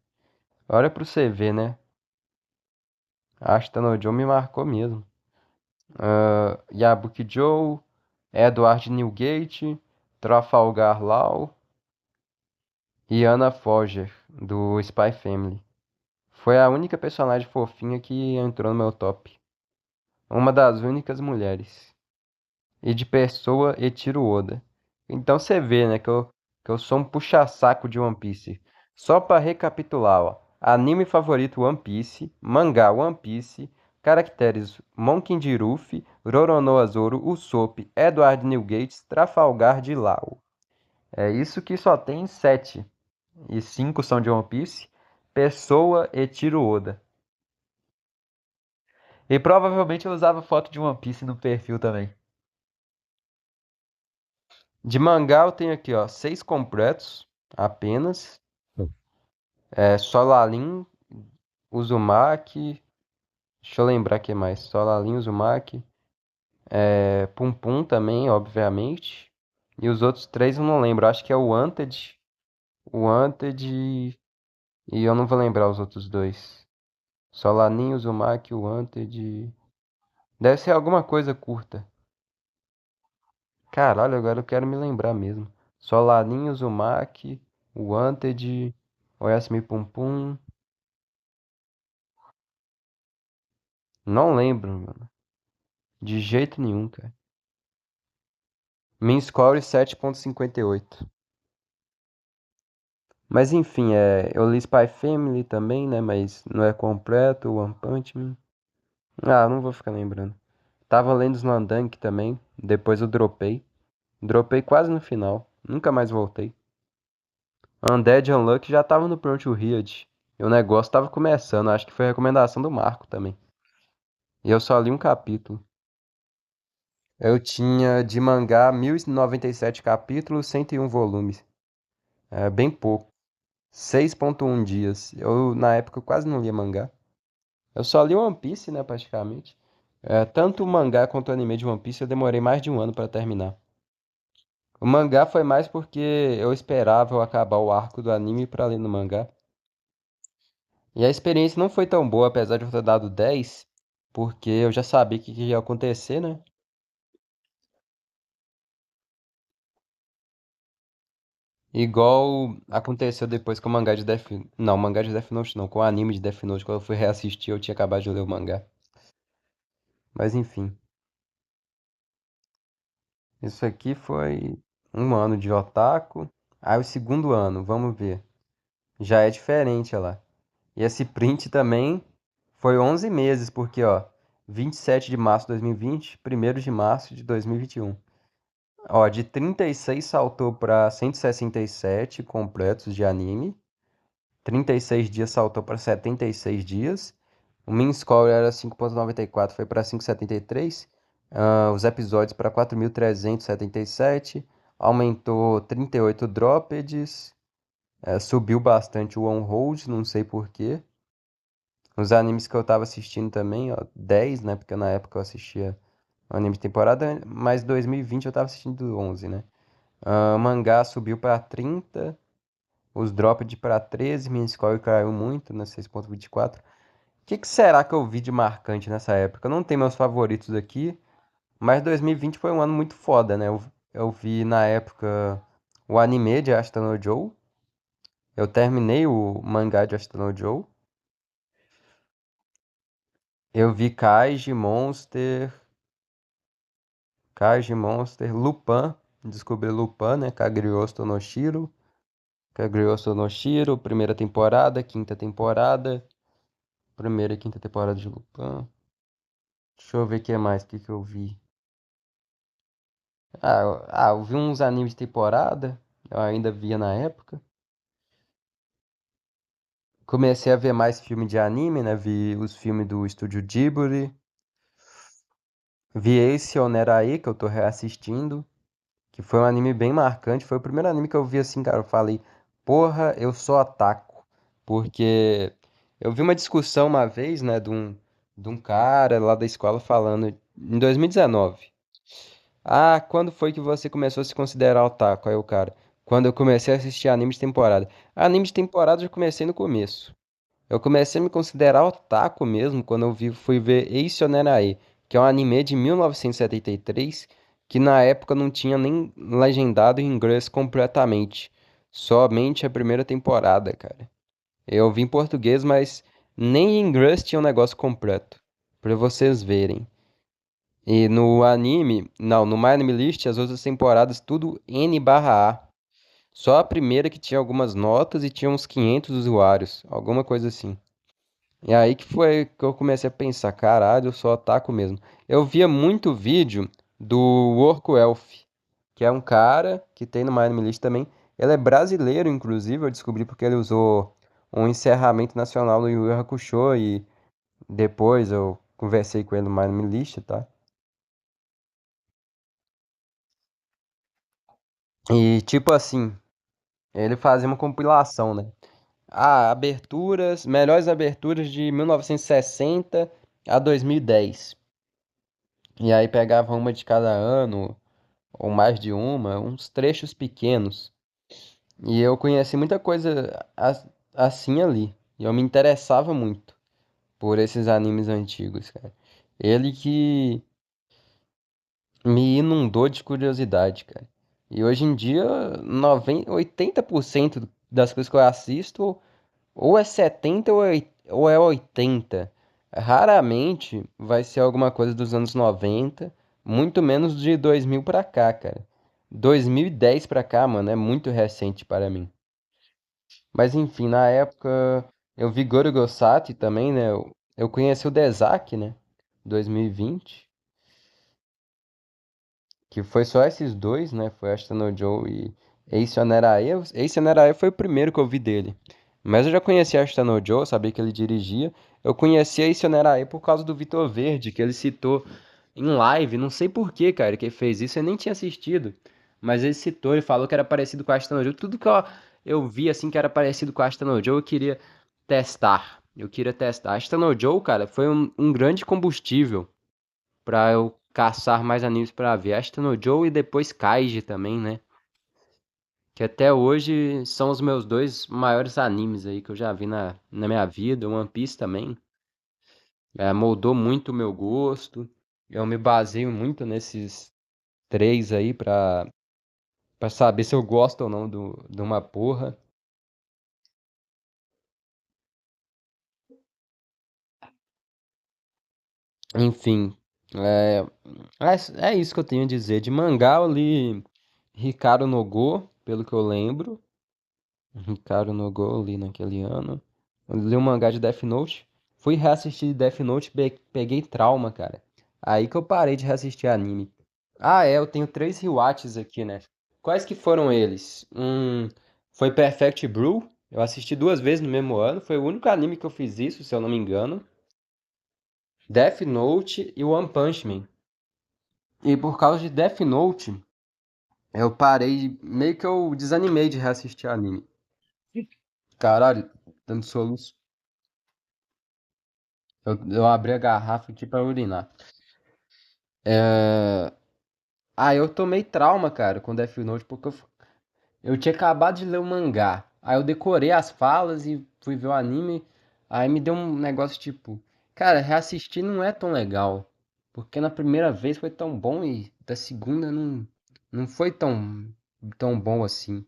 Olha pro você ver, né? Ashita no Joe me marcou mesmo. Yabuki Joe, Edward Newgate, Trafalgar Law e Anna Foger, do Spy Family. Foi a única personagem fofinha que entrou no meu top. Uma das únicas mulheres. E de pessoa Eiichiro Oda. Então você vê, né, que eu sou um puxa-saco de One Piece. Só pra recapitular, ó. Anime favorito One Piece, mangá One Piece, caracteres Monkin D. Luffy, Roronoa Zoro, Usopp, Edward Newgate, Trafalgar de Law. É isso que só tem 7. E 5 são de One Piece. Pessoa Eiichiro Oda. E provavelmente eu usava foto de One Piece no perfil também. De mangá eu tenho aqui, ó, 6 completos apenas. Solarin, Uzumaki. Deixa eu lembrar o que mais. Solarin, Uzumaki. Pum Pum também, obviamente. E os outros três eu não lembro. Acho que é o Wanted. O Wanted. E eu não vou lembrar os outros dois. Solanin, Uzumaki, o Wanted. Deve ser alguma coisa curta. Caralho, agora eu quero me lembrar mesmo. Solanin, Uzumaki, o Wanted. Oyasumi Pum Pum. Não lembro, mano. De jeito nenhum, cara. Min score 7,58. Mas enfim, eu li Spy Family também, né? Mas não é completo, One Punch Man. Ah, não vou ficar lembrando. Tava lendo Slandunk também, depois eu dropei. Dropei quase no final, nunca mais voltei. Undead Unluck já tava no Front to Read. E o negócio tava começando, acho que foi recomendação do Marco também. E eu só li um capítulo. Eu tinha de mangá 1097 capítulos, 101 volumes. É bem pouco. 6,1 dias. Eu, na época, eu quase não lia mangá. Eu só li One Piece, né, praticamente. Tanto o mangá quanto o anime de One Piece eu demorei mais de um ano pra terminar. O mangá foi mais porque eu esperava eu acabar o arco do anime pra ler no mangá. E a experiência não foi tão boa, apesar de eu ter dado 10, porque eu já sabia o que ia acontecer, né? Igual aconteceu depois com o mangá de Death... Não, o mangá de Death Note não, com o anime de Death Note, quando eu fui reassistir eu tinha acabado de ler o mangá. Mas enfim, isso aqui foi um ano de otaku. Aí o segundo ano, vamos ver. Já é diferente, olha lá. E esse print também foi 11 meses, porque ó, 27 de março de 2020, 1º de março de 2021. Ó, de 36 saltou pra 167 completos de anime. 36 dias saltou pra 76 dias. O min score era 5,94, foi pra 5,73. Os episódios para 4.377. Aumentou 38 droppeds. Subiu bastante o on-hold, não sei por quê. Os animes que eu tava assistindo também, ó, 10, né? Porque na época eu assistia anime de temporada, mas 2020 eu tava assistindo 11, né? Mangá subiu pra 30, os dropped pra 13, minha score caiu muito, né? 6,24. O que será que eu vi de marcante nessa época? Eu não tenho meus favoritos aqui, mas 2020 foi um ano muito foda, né? Eu vi na época o anime de Ashita no Joe, eu terminei o mangá de Ashita no Joe, eu vi Kaiji Monster, Lupin, descobri Lupin, né? Kagriosto no Shiro, primeira temporada, quinta temporada, primeira e quinta temporada de Lupin. Deixa eu ver o que mais, que eu vi. Eu vi uns animes de temporada, eu ainda via na época. Comecei a ver mais filme de anime, né? Vi os filmes do Estúdio Ghibli. Vi Ace Onerai, que eu tô reassistindo, que foi um anime bem marcante. Foi o primeiro anime que eu vi assim, cara. Eu falei, porra, eu sou otaku. Porque eu vi uma discussão uma vez, né, de um cara lá da escola falando, em 2019. Ah, quando foi que você começou a se considerar otaku? Aí o cara, quando eu comecei a assistir anime de temporada. Anime de temporada eu já comecei no começo. Eu comecei a me considerar otaku mesmo quando fui ver Ace Onerai, que é um anime de 1973, que na época não tinha nem legendado em inglês completamente. Somente a primeira temporada, cara. Eu vi em português, mas nem em inglês tinha um negócio completo. Pra vocês verem. E no anime, não, no My Anime List, as outras temporadas tudo N/A. Só a primeira que tinha algumas notas e tinha uns 500 usuários, alguma coisa assim. E aí que foi que eu comecei a pensar, caralho, eu sou otaku mesmo. Eu via muito vídeo do Worko Elf, que é um cara que tem no My Anime List também. Ele é brasileiro, inclusive, eu descobri porque ele usou um encerramento nacional no Yu Yu Hakusho e depois eu conversei com ele no My Anime List, tá? E tipo assim, ele fazia uma compilação, né? Melhores aberturas de 1960 a 2010. E aí pegava uma de cada ano, ou mais de uma, uns trechos pequenos. E eu conheci muita coisa assim ali. E eu me interessava muito por esses animes antigos, cara. Ele que me inundou de curiosidade, cara. E hoje em dia, 80% das coisas que eu assisto, ou é 70 ou é 80. Raramente vai ser alguma coisa dos anos 90, muito menos de 2000 pra cá, cara. 2010 pra cá, mano, é muito recente para mim. Mas enfim, na época eu vi Gorogosati também, né? Eu conheci o Dezaki, né? 2020, que foi só esses dois, né? Foi Ashita no Joe e Ace Onerae. Ace Onerae foi o primeiro que eu vi dele. Mas eu já conhecia Ashita no Joe, sabia que ele dirigia. Eu conhecia Ace Onerae por causa do Vitor Verde, que ele citou em live. Não sei por que, cara, que ele fez isso. Eu nem tinha assistido. Mas ele citou, ele falou que era parecido com Ashita no Joe. Tudo que eu vi, assim, que era parecido com Ashita no Joe, eu queria testar. Eu queria testar. Ashita no Joe, cara, foi um grande combustível pra eu caçar mais animes pra ver. Ashita no Joe e depois Kaiji também, né? Que até hoje são os meus dois maiores animes aí que eu já vi na minha vida. One Piece também. Moldou muito o meu gosto. Eu me baseio muito nesses três aí pra saber se eu gosto ou não de uma porra. Enfim, é, é isso que eu tenho a dizer. De mangá eu li Hikaru no Go, pelo que eu lembro. Hikaru no Go eu li naquele ano. Eu li um mangá de Death Note. Fui reassistir Death Note, peguei trauma, cara. Aí que eu parei de reassistir anime. Ah, é, eu tenho três rewatches aqui, né? Quais que foram eles? Foi Perfect Blue. Eu assisti duas vezes no mesmo ano. Foi o único anime que eu fiz isso, se eu não me engano. Death Note e One Punch Man. E por causa de Death Note, eu parei, meio que eu desanimei de reassistir anime. Caralho, dando soluço. Eu abri a garrafa aqui pra urinar. É... Ah, eu tomei trauma, cara, com Death Note, porque eu tinha acabado de ler o mangá. Aí eu decorei as falas e fui ver o anime. Aí me deu um negócio tipo, cara, reassistir não é tão legal. Porque na primeira vez foi tão bom e da segunda não foi tão bom assim.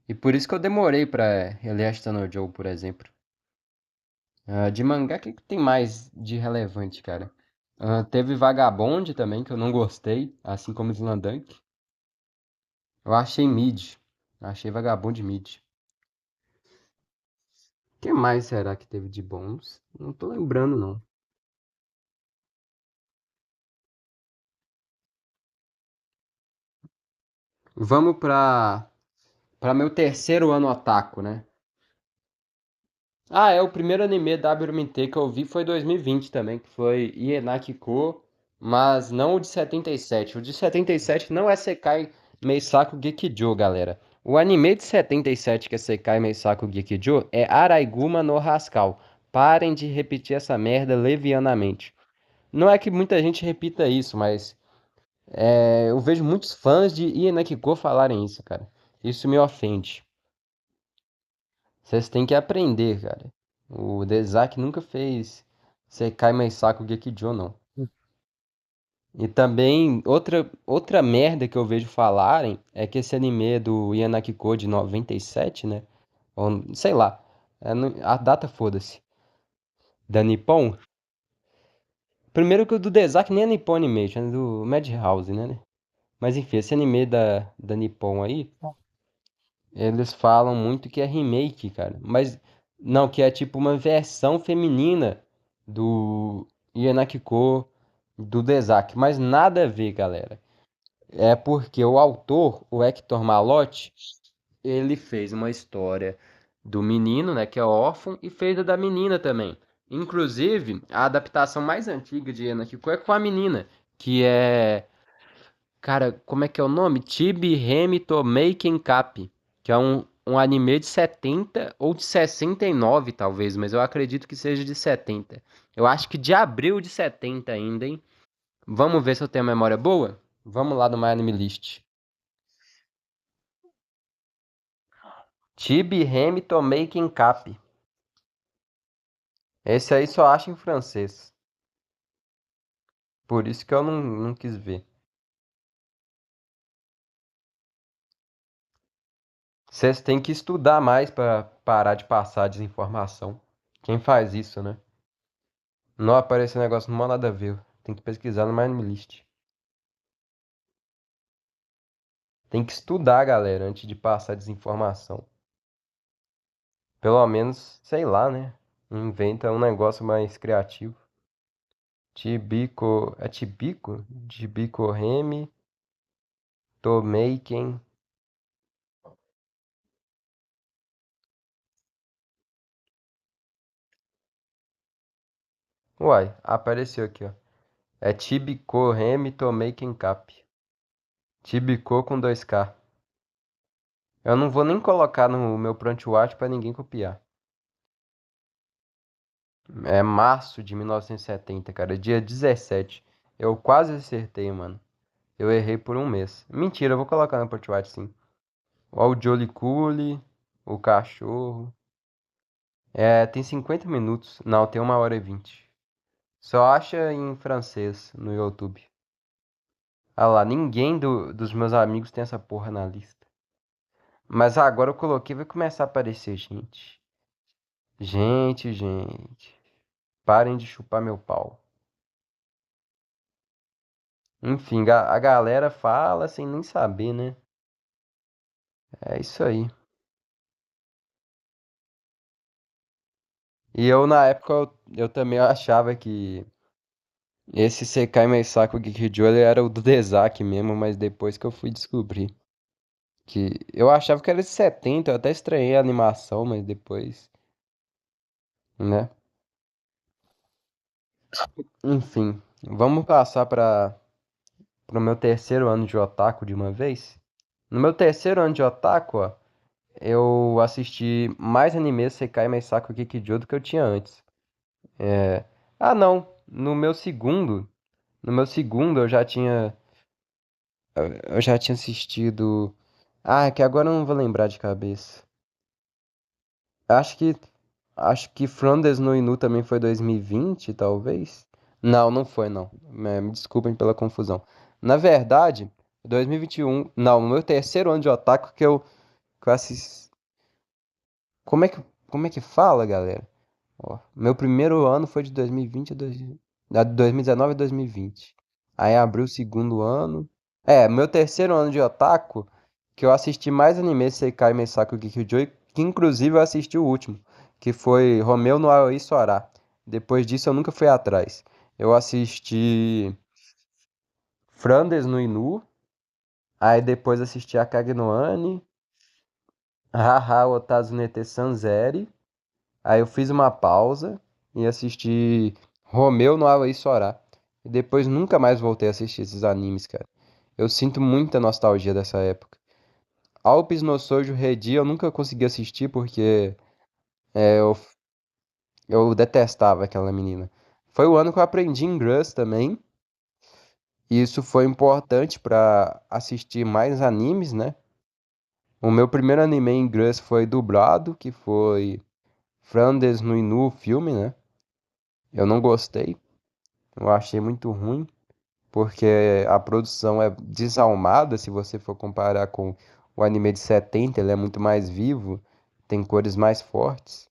E por isso que eu demorei pra reler Ashita no Joe, por exemplo. De mangá, o que que tem mais de relevante, cara? Teve Vagabond também, que eu não gostei, assim como Slandunk. Eu achei mid. Achei Vagabond mid. O que mais será que teve de bons? Não tô lembrando, não. Vamos pra meu terceiro ano otaku, né? Ah, é, o primeiro anime WMT que eu vi foi 2020 também, que foi Ienaki-ko, mas não o de 77. O de 77 não é Sekai Meisaku Gekijou, galera. O anime de 77 que é Sekai Meisaku Gekijou é Araiguma no Haskell. Parem de repetir essa merda levianamente. Não é que muita gente repita isso, mas eu vejo muitos fãs de Ienaki-ko falarem isso, cara. Isso me ofende. Vocês têm que aprender, cara. O Dezaki nunca fez Sekai Meisaku Gekijou, não. E também, outra merda que eu vejo falarem é que esse anime do Yanakiko de 97, né? Ou, sei lá. A data foda-se. Da Nippon. Primeiro que o do Dezaki nem é Nippon Animation, é do Madhouse, né? Mas enfim, esse anime da Nippon aí, eles falam muito que é remake, cara. Mas não, que é tipo uma versão feminina do Yanakiko do Dezaki. Mas nada a ver, galera. É porque o autor, o Hector Malott, ele fez uma história do menino, né, que é órfão, e fez a da menina também. Inclusive, a adaptação mais antiga de Yanakiko é com a menina, que é, cara, como é que é o nome? Chibi Remi Tomeiken Cap, que é um anime de 70 ou de 69, talvez, mas eu acredito que seja de 70. Eu acho que de abril de 70 ainda, hein? Vamos ver se eu tenho memória boa? Vamos lá no My Anime List. Tibi Remy Tomeiken Cap. Esse aí só acha em francês. Por isso que eu não quis ver. Vocês têm que estudar mais para parar de passar desinformação. Quem faz isso, né? Não aparecer negócio não há nada a ver. Tem que pesquisar no My Anime List. Tem que estudar, galera, antes de passar desinformação. Pelo menos, sei lá, né? Inventa um negócio mais criativo. Tibico. É Tibico? Tibico Remy Tomeiken. Uai, apareceu aqui, ó. É Tibico Remy Tomeiken Cap. Tibico com 2K. Eu não vou nem colocar no meu Pronto-Watch pra ninguém copiar. É março de 1970, cara. Dia 17. Eu quase acertei, mano. Eu errei por um mês. Mentira, eu vou colocar no Pronto-Watch sim. Ó, o Jolly Cooley, o cachorro. Tem 50 minutos. Não, tem 1h20. Só acha em francês no YouTube. Ah lá, ninguém dos meus amigos tem essa porra na lista. Mas agora eu coloquei, vai começar a aparecer gente. Gente. Parem de chupar meu pau. Enfim, a galera fala sem nem saber, né? É isso aí. E eu, na época, eu também achava que Esse Sekai Meisaku Gekijo, ele era o do Dezaki mesmo, mas depois que eu fui descobrir. Que eu achava que era de 70, eu até estranhei a animação, mas depois, né? Enfim, vamos passar para o meu terceiro ano de otaku de uma vez? No meu terceiro ano de otaku, ó, eu assisti mais anime Sekai Meisaku Gekijo do que eu tinha antes. É... Ah, não. No meu segundo eu já tinha assistido. Ah, é que agora eu não vou lembrar de cabeça. Acho que acho que Frondes no Inu também foi 2020, talvez. Não, não foi não. Me desculpem pela confusão. Na verdade, 2021, não, no meu terceiro ano de otaku que eu assisti. Como é que fala, galera? Ó, meu primeiro ano foi de 2020 a 2019 a 2020. Aí abriu o segundo ano. É, meu terceiro ano de otaku, que eu assisti mais anime Sekai Meisaku Gekijou, que inclusive eu assisti o último, que foi Romeu no Aoi Sora. Depois disso eu nunca fui atrás. Eu assisti Flanders no Inu, aí depois assisti Akage no Anne, Haha Otazunete Sanzeri. Aí eu fiz uma pausa e assisti Romeu no Aoi Sora. E depois nunca mais voltei a assistir esses animes, cara. Eu sinto muita nostalgia dessa época. Alpes no Shoujo Redi eu nunca consegui assistir porque eu detestava aquela menina. Foi o ano que eu aprendi inglês também. E isso foi importante pra assistir mais animes, né? O meu primeiro anime em inglês foi dublado, que foi Flanders no Inu, o filme, né? Eu não gostei, eu achei muito ruim, porque a produção é desalmada se você for comparar com o anime de 70, ele é muito mais vivo, tem cores mais fortes.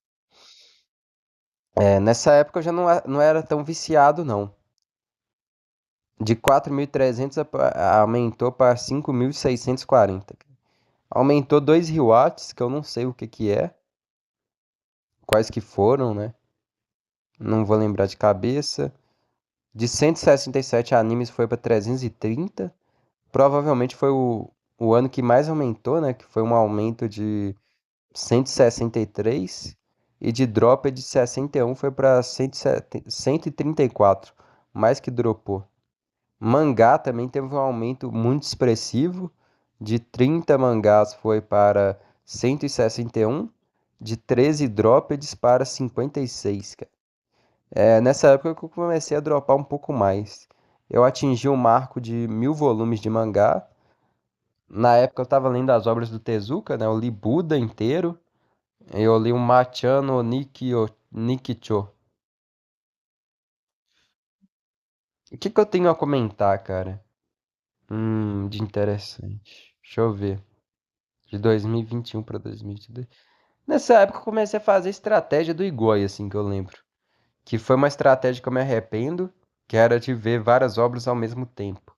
É, nessa época eu já não era tão viciado, não. De 4.300 aumentou para 5.640. Aumentou 2 rewatts, que eu não sei o que que é, quais que foram, né? Não vou lembrar de cabeça. De 167 animes foi para 330. Provavelmente foi o ano que mais aumentou, né? Que foi um aumento de 163. E de drop de 61 foi para 134. Mais que dropou. Mangá também teve um aumento muito expressivo. De 30 mangás foi para 161. De 13 droppeds para 56, cara. É nessa época que eu comecei a dropar um pouco mais. Eu atingi o marco de 1.000 volumes de mangá. Na época eu tava lendo as obras do Tezuka, né? Eu li Buda inteiro. Eu li o Machan no Nikicho. O que que eu tenho a comentar, cara? De interessante. Deixa eu ver. De 2021 para 2022. Nessa época eu comecei a fazer estratégia do Igoi, assim que eu lembro. Que foi uma estratégia que eu me arrependo, que era de ver várias obras ao mesmo tempo.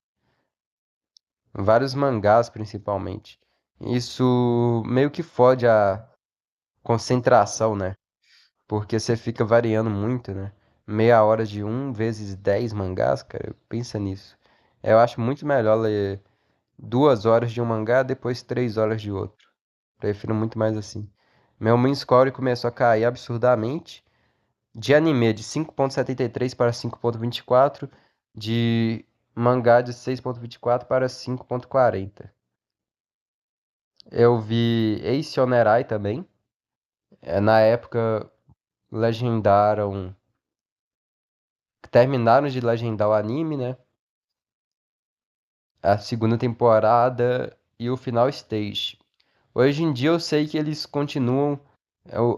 Vários mangás, principalmente. Isso meio que fode a concentração, né? Porque você fica variando muito, né? Meia hora de um vezes 10 mangás, cara, pensa nisso. Eu acho muito melhor ler 2 horas de um mangá, depois 3 horas de outro. Prefiro muito mais assim. Meu main score começou a cair absurdamente. De anime de 5.73 para 5.24. De mangá de 6.24 para 5.40. Eu vi Ace Onerai também. Na época, legendaram. Terminaram de legendar o anime, né? A segunda temporada e o final stage. Hoje em dia eu sei que eles continuam.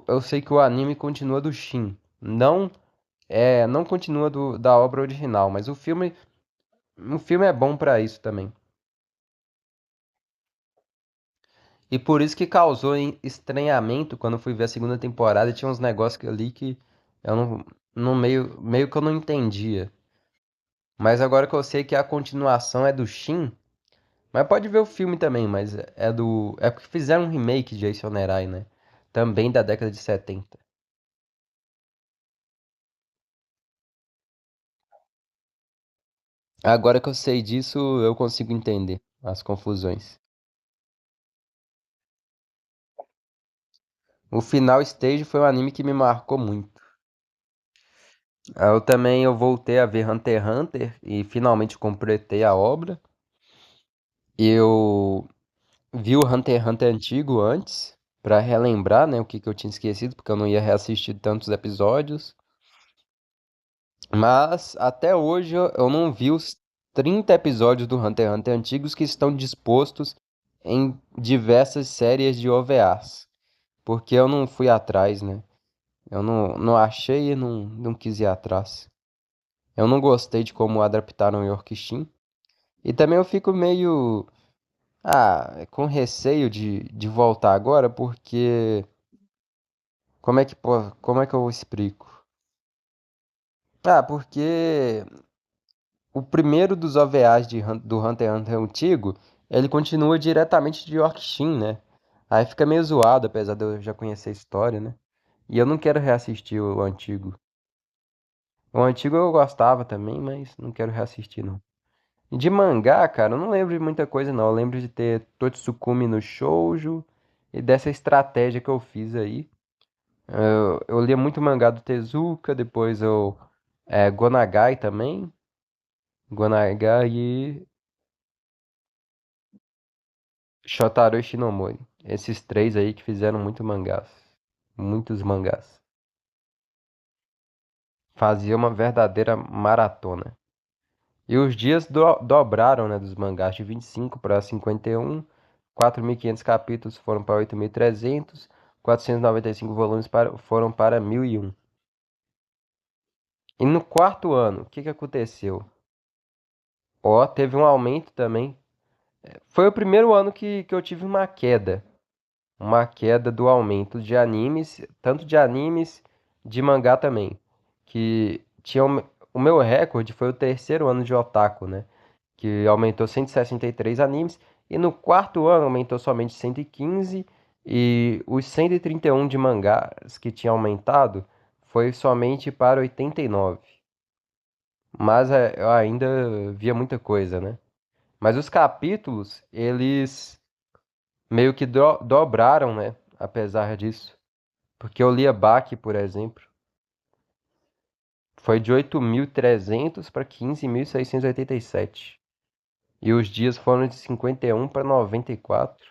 Eu sei que o anime continua do Shin. Não continua da obra original, mas o filme é bom pra isso também. E por isso que causou estranhamento quando eu fui ver a segunda temporada. Tinha uns negócios ali que eu meio que eu não entendia. Mas agora que eu sei que a continuação é do Shin, mas pode ver o filme também, mas é porque fizeram um remake de Ace Onerai, né? Também da década de 70. Agora que eu sei disso, eu consigo entender as confusões. O Final Stage foi um anime que me marcou muito. Eu voltei a ver Hunter x Hunter e finalmente completei a obra. Eu vi o Hunter x Hunter antigo antes, pra relembrar, né, o que eu tinha esquecido, porque eu não ia reassistir tantos episódios. Mas até hoje eu não vi os 30 episódios do Hunter x Hunter antigos que estão dispostos em diversas séries de OVAs. Porque eu não fui atrás, né? Eu não achei e não quis ir atrás. Eu não gostei de como adaptaram o Yorkshire. E também eu fico meio, com receio de voltar agora, porque como é que eu explico? Porque o primeiro dos OVAs do Hunter x Hunter antigo, ele continua diretamente de Yorkshire, né? Aí fica meio zoado, apesar de eu já conhecer a história, né? E eu não quero reassistir o antigo. O antigo eu gostava também, mas não quero reassistir, não. E de mangá, cara, eu não lembro de muita coisa, não. Eu lembro de ter Totsukumi no Shoujo e dessa estratégia que eu fiz aí. Eu lia muito mangá do Tezuka, depois Gonagai também. Gonagai e Shotaro Ishinomori. Esses três aí que fizeram muito mangás. Muitos mangás. Fazia uma verdadeira maratona. E os dias dobraram, né, dos mangás de 25 para 51. 4.500 capítulos foram para 8.300. 495 volumes foram para 1.001. E no quarto ano, o que que aconteceu? Ó, teve um aumento também. Foi o primeiro ano que eu tive uma queda. Uma queda do aumento de animes, tanto de animes, de mangá também. Que tinha o meu recorde foi o terceiro ano de otaku, né? Que aumentou 163 animes. E no quarto ano aumentou somente 115. E os 131 de mangás que tinha aumentado foi somente para 89. Mas eu ainda via muita coisa, né? Mas os capítulos, eles meio que dobraram, né? Apesar disso. Porque eu lia Bach, por exemplo. Foi de 8.300 para 15.687. E os dias foram de 51 para 94.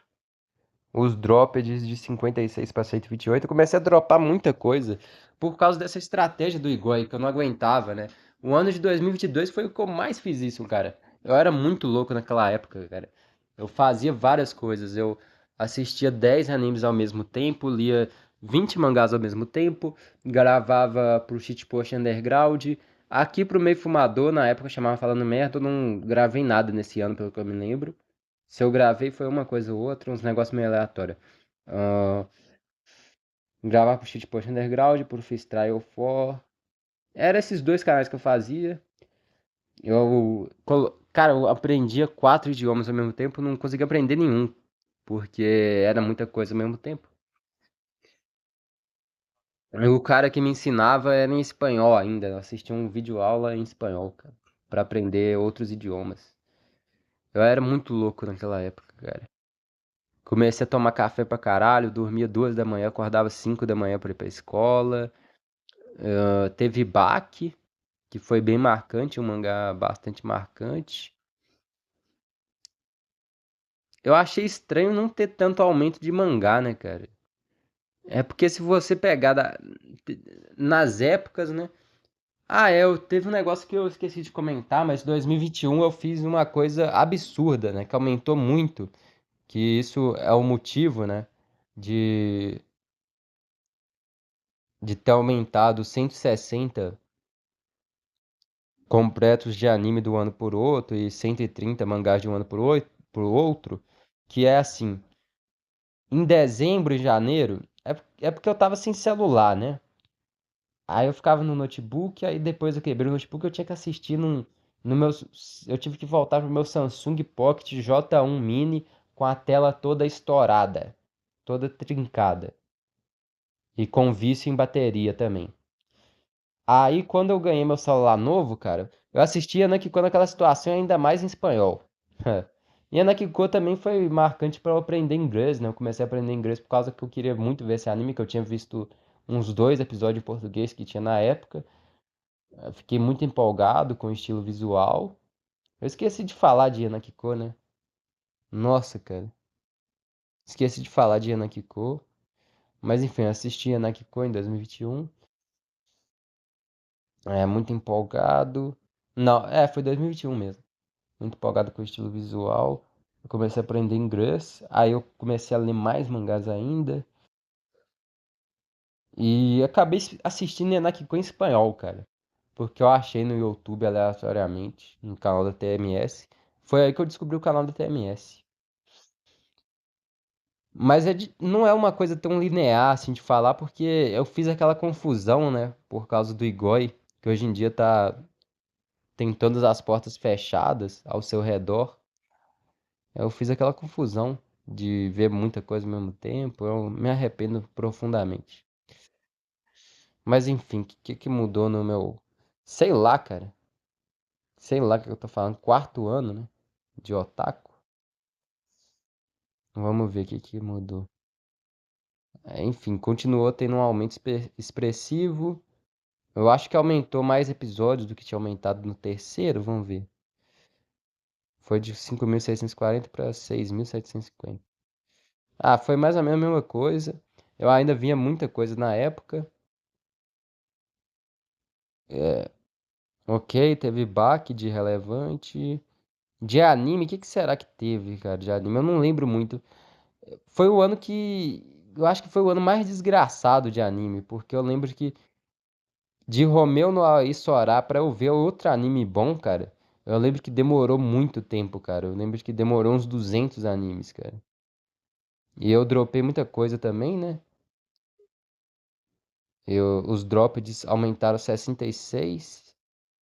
Os drops de 56 para 128. Eu comecei a dropar muita coisa por causa dessa estratégia do Igor aí, que eu não aguentava, né? O ano de 2022 foi o que eu mais fiz isso, cara. Eu era muito louco naquela época, cara. Eu fazia várias coisas. Eu assistia 10 animes ao mesmo tempo, lia 20 mangás ao mesmo tempo, gravava pro Shitpost Underground. Aqui pro Meio Fumador, na época eu chamava Falando Merda, eu não gravei nada nesse ano, pelo que eu me lembro. Se eu gravei foi uma coisa ou outra, uns negócios meio aleatórios. Ah, gravar pro Shitpost Underground, pro Freestyle 4. Era esses dois canais que eu fazia. Cara, eu aprendia 4 idiomas ao mesmo tempo, não conseguia aprender nenhum, porque era muita coisa ao mesmo tempo. O cara que me ensinava era em espanhol ainda. Eu assistia um vídeo aula em espanhol, cara, pra aprender outros idiomas. Eu era muito louco naquela época, cara. Comecei a tomar café pra caralho, dormia 2 da manhã, acordava 5 da manhã pra ir pra escola. Teve Baki, que foi bem marcante, um mangá bastante marcante. Eu achei estranho não ter tanto aumento de mangá, né, cara? É porque se você pegar nas épocas, né? Eu teve um negócio que eu esqueci de comentar, mas em 2021 eu fiz uma coisa absurda, né? Que aumentou muito, que isso é o motivo, né? De, de ter aumentado 160 completos de anime do ano por outro e 130 mangás de um ano por outro, que é assim, em dezembro e janeiro, é porque eu tava sem celular, né? Aí eu ficava no notebook, aí depois eu quebrei o notebook, eu tinha que assistir no meu, eu tive que voltar pro meu Samsung Pocket J1 Mini com a tela toda estourada, toda trincada e com vício em bateria também. Aí quando eu ganhei meu celular novo, cara, Eu assisti Anakiko naquela situação ainda mais em espanhol. E Anakiko também foi marcante para eu aprender inglês, né? Eu comecei a aprender inglês por causa que eu queria muito ver esse anime, que eu tinha visto uns 2 episódios em português que tinha na época. Eu fiquei muito empolgado com o estilo visual. Eu esqueci de falar de Anakiko, né? Nossa, cara. Esqueci de falar de Anakiko. Mas enfim, eu assisti Anakiko em 2021. É, muito empolgado. Não, foi 2021 mesmo. Muito empolgado com o estilo visual. Eu comecei a aprender inglês. Aí eu comecei a ler mais mangás ainda. E acabei assistindo Nenakiko em espanhol, cara. Porque eu achei no YouTube aleatoriamente, no canal da TMS. Foi aí que eu descobri o canal da TMS. Mas não é uma coisa tão linear assim de falar, porque eu fiz aquela confusão, né? Por causa do Igoi, que hoje em dia tem todas as portas fechadas ao seu redor. Eu fiz aquela confusão de ver muita coisa ao mesmo tempo. Eu me arrependo profundamente. Mas enfim, o que mudou no meu. Sei lá, cara. Sei lá o que eu tô falando. Quarto ano, né? De otaku. Vamos ver o que mudou. Enfim, continuou tendo um aumento expressivo. Eu acho que aumentou mais episódios do que tinha aumentado no terceiro. Vamos ver. Foi de 5.640 para 6.750. Ah, foi mais ou menos a mesma coisa. Eu ainda via muita coisa na época. Ok, teve baque de relevante. De anime, o que será que teve, cara, de anime? Eu não lembro muito. Foi o ano que. Eu acho que foi o ano mais desgraçado de anime, porque eu lembro que de Romeu no Isorá pra eu ver outro anime bom, cara. Eu lembro que demorou muito tempo, cara. Eu lembro que demorou uns 200 animes, cara. E eu dropei muita coisa também, né? Os drops aumentaram 66,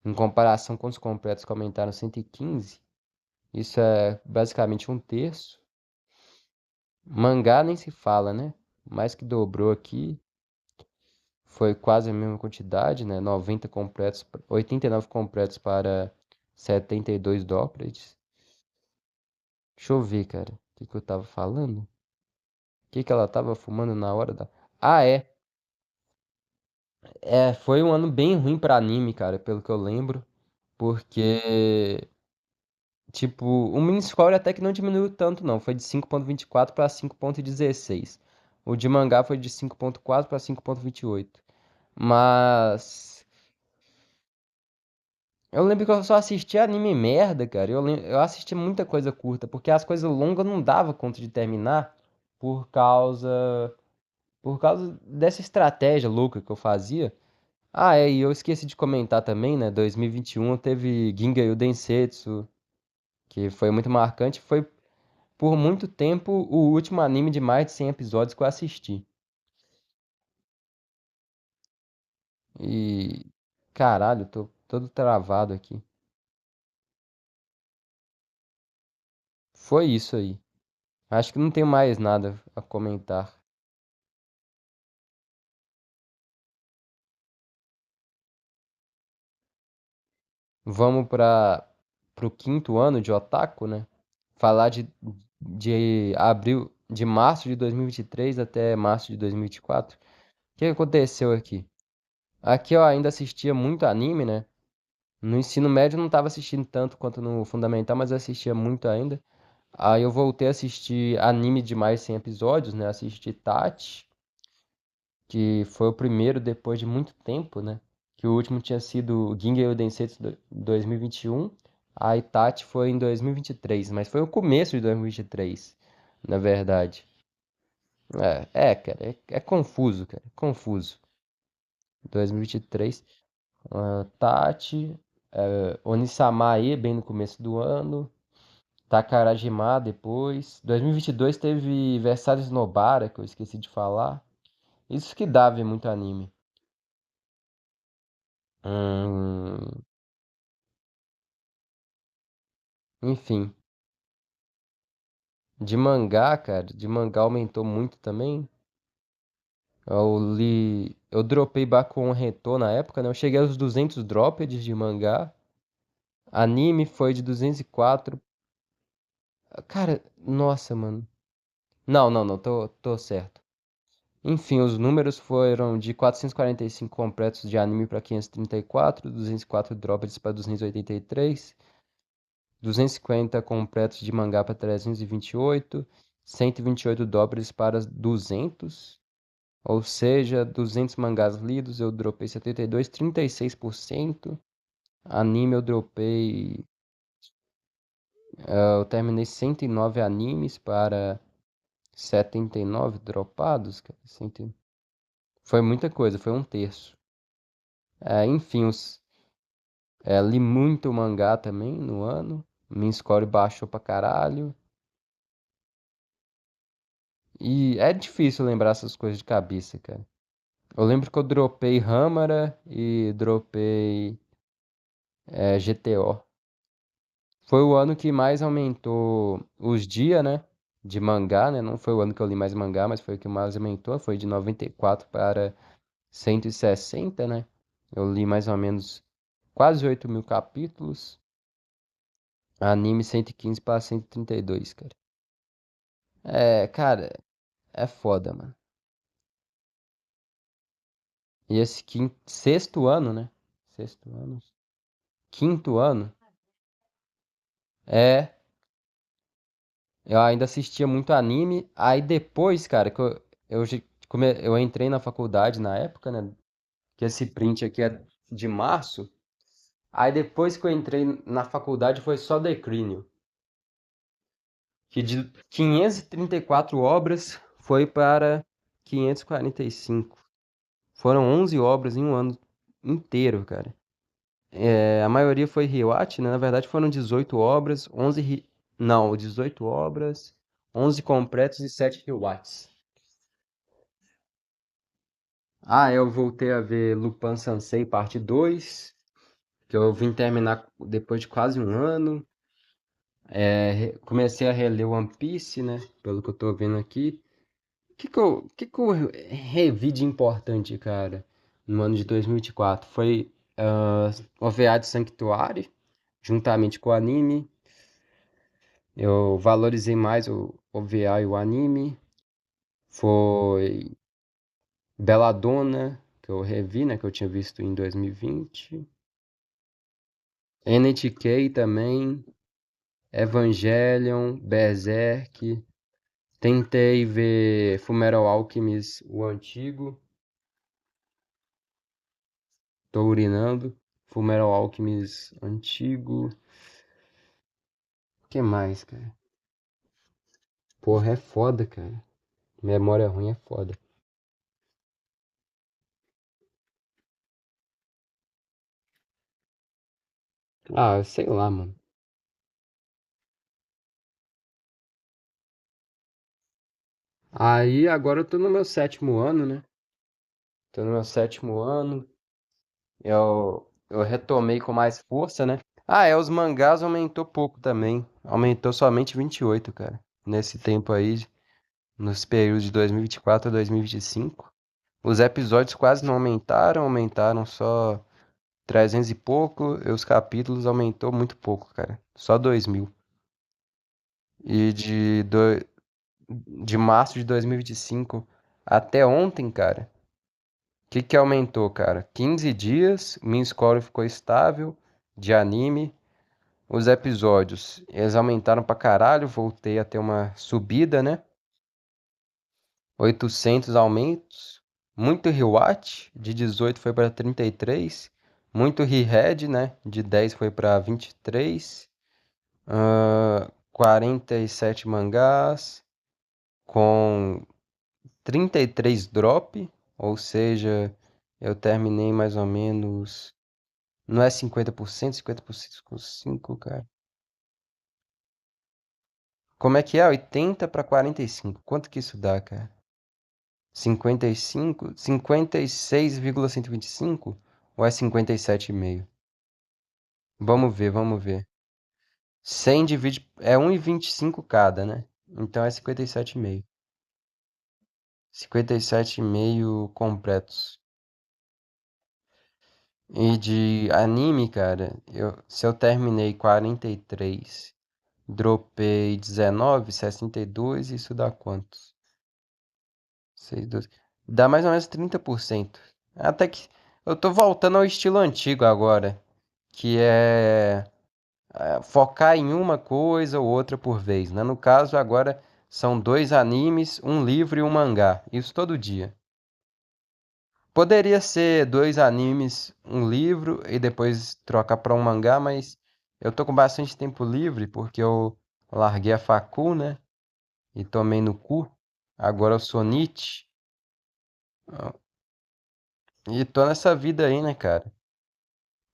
em comparação com os completos que aumentaram 115. Isso é basicamente um terço. Mangá nem se fala, né? Mais que dobrou aqui. Foi quase a mesma quantidade, né? 90 completos, 89 completos para 72 drops. Deixa eu ver, cara. O que eu tava falando? O que ela tava fumando na hora da. Ah, é. Foi um ano bem ruim pra anime, cara, pelo que eu lembro. Porque, tipo, o Miniscore até que não diminuiu tanto, não. Foi de 5.24 para 5.16. O de mangá foi de 5.4 para 5.28. Mas eu lembro que eu só assistia anime merda, cara. Eu assisti muita coisa curta, porque as coisas longas eu não dava conta de terminar por causa por causa dessa estratégia louca que eu fazia. Ah, e eu esqueci de comentar também, né? 2021 teve Ginga Densetsu, que foi muito marcante, foi por muito tempo o último anime de mais de 100 episódios que eu assisti. E caralho, tô todo travado aqui. Foi isso aí. Acho que não tenho mais nada a comentar. Vamos para o quinto ano de Otaku, né? Falar de abril, de março de 2023 até março de 2024. O que aconteceu aqui? Aqui eu ainda assistia muito anime, né? No ensino médio eu não estava assistindo tanto quanto no fundamental, mas eu assistia muito ainda. Aí eu voltei a assistir anime de mais 100 episódios, né? Assisti Tati, que foi o primeiro depois de muito tempo, né? Que o último tinha sido Ginga Densetsu 2021. A Itachi foi em 2023, mas foi o começo de 2023, na verdade. Cara, é confuso, cara, é confuso. 2023, Tati, Onisama Ae bem no começo do ano, Takarajima depois. 2022 teve Versalhes Nobara, que eu esqueci de falar. Isso que dá ver muito anime. Hum, enfim, de mangá, cara, de mangá aumentou muito também. Eu dropei Bakuon Reto na época, né? Eu cheguei aos 200 dropped de mangá. Anime foi de 204. Cara, nossa, mano. Não, não, não, tô certo. Enfim, os números foram de 445 completos de anime para 534, 204 drops para 283, 250 completos de mangá para 328, 128 drops para 200, ou seja, 200 mangás lidos, eu dropei 72, 36%. Anime eu dropei, eu terminei 109 animes para 79 dropados, cara. Foi muita coisa, foi um terço. Enfim, li muito mangá também no ano. Minha score baixou pra caralho. E é difícil lembrar essas coisas de cabeça, cara. Eu lembro que eu dropei Hamara e dropei GTO. Foi o ano que mais aumentou os dias, né? De mangá, né? Não foi o ano que eu li mais mangá, mas foi o que mais aumentou. Foi de 94 para 160, né? Eu li mais ou menos quase 8.000 capítulos. Anime 115 para 132, cara. Cara, é foda, mano. E esse sexto ano, né? Sexto ano. Quinto ano. É, eu ainda assistia muito anime. Aí depois, cara, que eu entrei na faculdade na época, né? Que esse print aqui é de março. Aí depois que eu entrei na faculdade foi só declínio. Que de 534 obras foi para 545. Foram 11 obras em um ano inteiro, cara. A maioria foi Rewatch, né? Na verdade foram 18 obras, 11 não, 18 obras, 11 completos e 7 Rewatches. Eu voltei a ver Lupin Sansei parte 2, que eu vim terminar depois de quase um ano. Comecei a reler One Piece, né? Pelo que eu tô vendo aqui. O que que eu revi de importante, cara, no ano de 2024? Foi OVA de Sanctuary, juntamente com o anime. Eu valorizei mais o OVA e o anime. Foi Belladonna, que eu revi, né? Que eu tinha visto em 2020. NHK também. Evangelion, Berserk. Tentei ver Fullmetal Alchemist, o antigo. Tô urinando. Fullmetal Alchemist antigo. O que mais, cara? Porra, é foda, cara. Memória ruim é foda. Sei lá, mano. Aí agora eu tô no meu sétimo ano, né? Tô no meu sétimo ano. Eu retomei com mais força, né? Os mangás aumentou pouco também. Aumentou somente 28, cara. Nesse tempo aí, nos períodos de 2024 a 2025. Os episódios quase não aumentaram, aumentaram só 300 e pouco. E os capítulos aumentou muito pouco, cara. Só 2.000. E de março de 2025 até ontem, cara. Que aumentou, cara? 15 dias, minha score ficou estável de anime. Os episódios, eles aumentaram pra caralho, voltei a ter uma subida, né? 800 aumentos. Muito rewatch, de 18 foi para 33. Muito reread, né? De 10 foi para 23. 47 mangás com 33 drop, ou seja, eu terminei mais ou menos. Não é 50%, 50% com 5, cara. Como é que é? 80 para 45. Quanto que isso dá, cara? 55? 56,125? Ou é 57,5? Vamos ver, vamos ver. 100 divide. É 1,25 cada, né? Então é 57,5. 57,5 completos. E de anime, cara, se eu terminei 43, dropei 19, 62, isso dá quantos? 6, 12. Dá mais ou menos 30%. Até que eu tô voltando ao estilo antigo agora, que é focar em uma coisa ou outra por vez, né? No caso, agora são 2 animes, um livro e um mangá. Isso todo dia. Poderia ser 2 animes, um livro e depois trocar para um mangá, mas eu tô com bastante tempo livre porque eu larguei a facul, né? E tomei no cu. Agora eu sou NEET. E tô nessa vida aí, né, cara?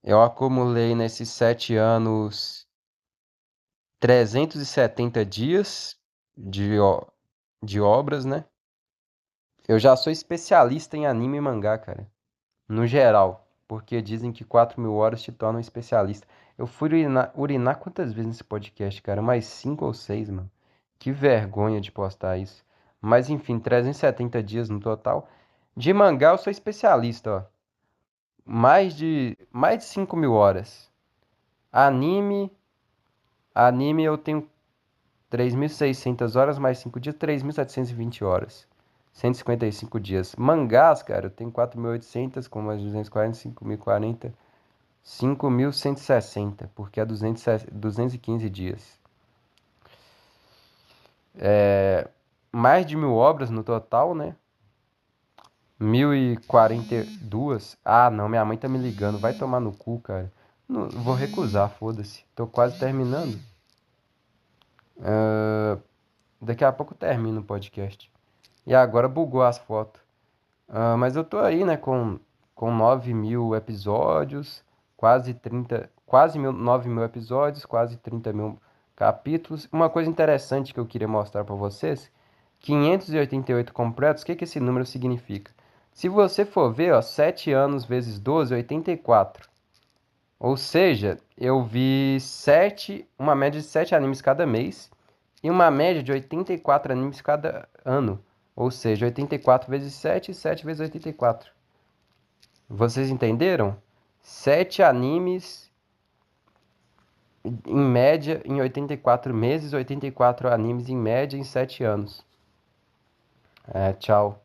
Eu acumulei nesses 7 anos 370 dias de obras, né? Eu já sou especialista em anime e mangá, cara. No geral. Porque dizem que 4.000 horas te tornam especialista. Eu fui urinar quantas vezes nesse podcast, cara? Mais 5 ou 6, mano. Que vergonha de postar isso. Mas enfim, 370 dias no total. De mangá eu sou especialista, ó. Mais de 5.000 horas. Anime. Anime eu tenho 3.600 horas mais 5 dias, 3.720 horas. 155 dias. Mangás, cara, eu tenho 4.800 com mais 240, 5.040, 5.160, porque é 215 dias. Mais de 1.000 obras no total, né? 1.042. Ah, não, minha mãe tá me ligando. Vai tomar no cu, cara. Não, vou recusar, foda-se. Tô quase terminando. Daqui a pouco termino o podcast. E agora bugou as fotos. Mas eu tô aí, né, com 9.000 episódios, quase 9.000 episódios, quase 30.000 capítulos. Uma coisa interessante que eu queria mostrar para vocês, 588 completos, o que que esse número significa? Se você for ver, ó, 7 anos vezes 12, 84. Ou seja, eu vi uma média de 7 animes cada mês e uma média de 84 animes cada ano. Ou seja, 84 vezes 7 e 7 vezes 84. Vocês entenderam? 7 animes em média em 84 meses, 84 animes em média em 7 anos. Tchau.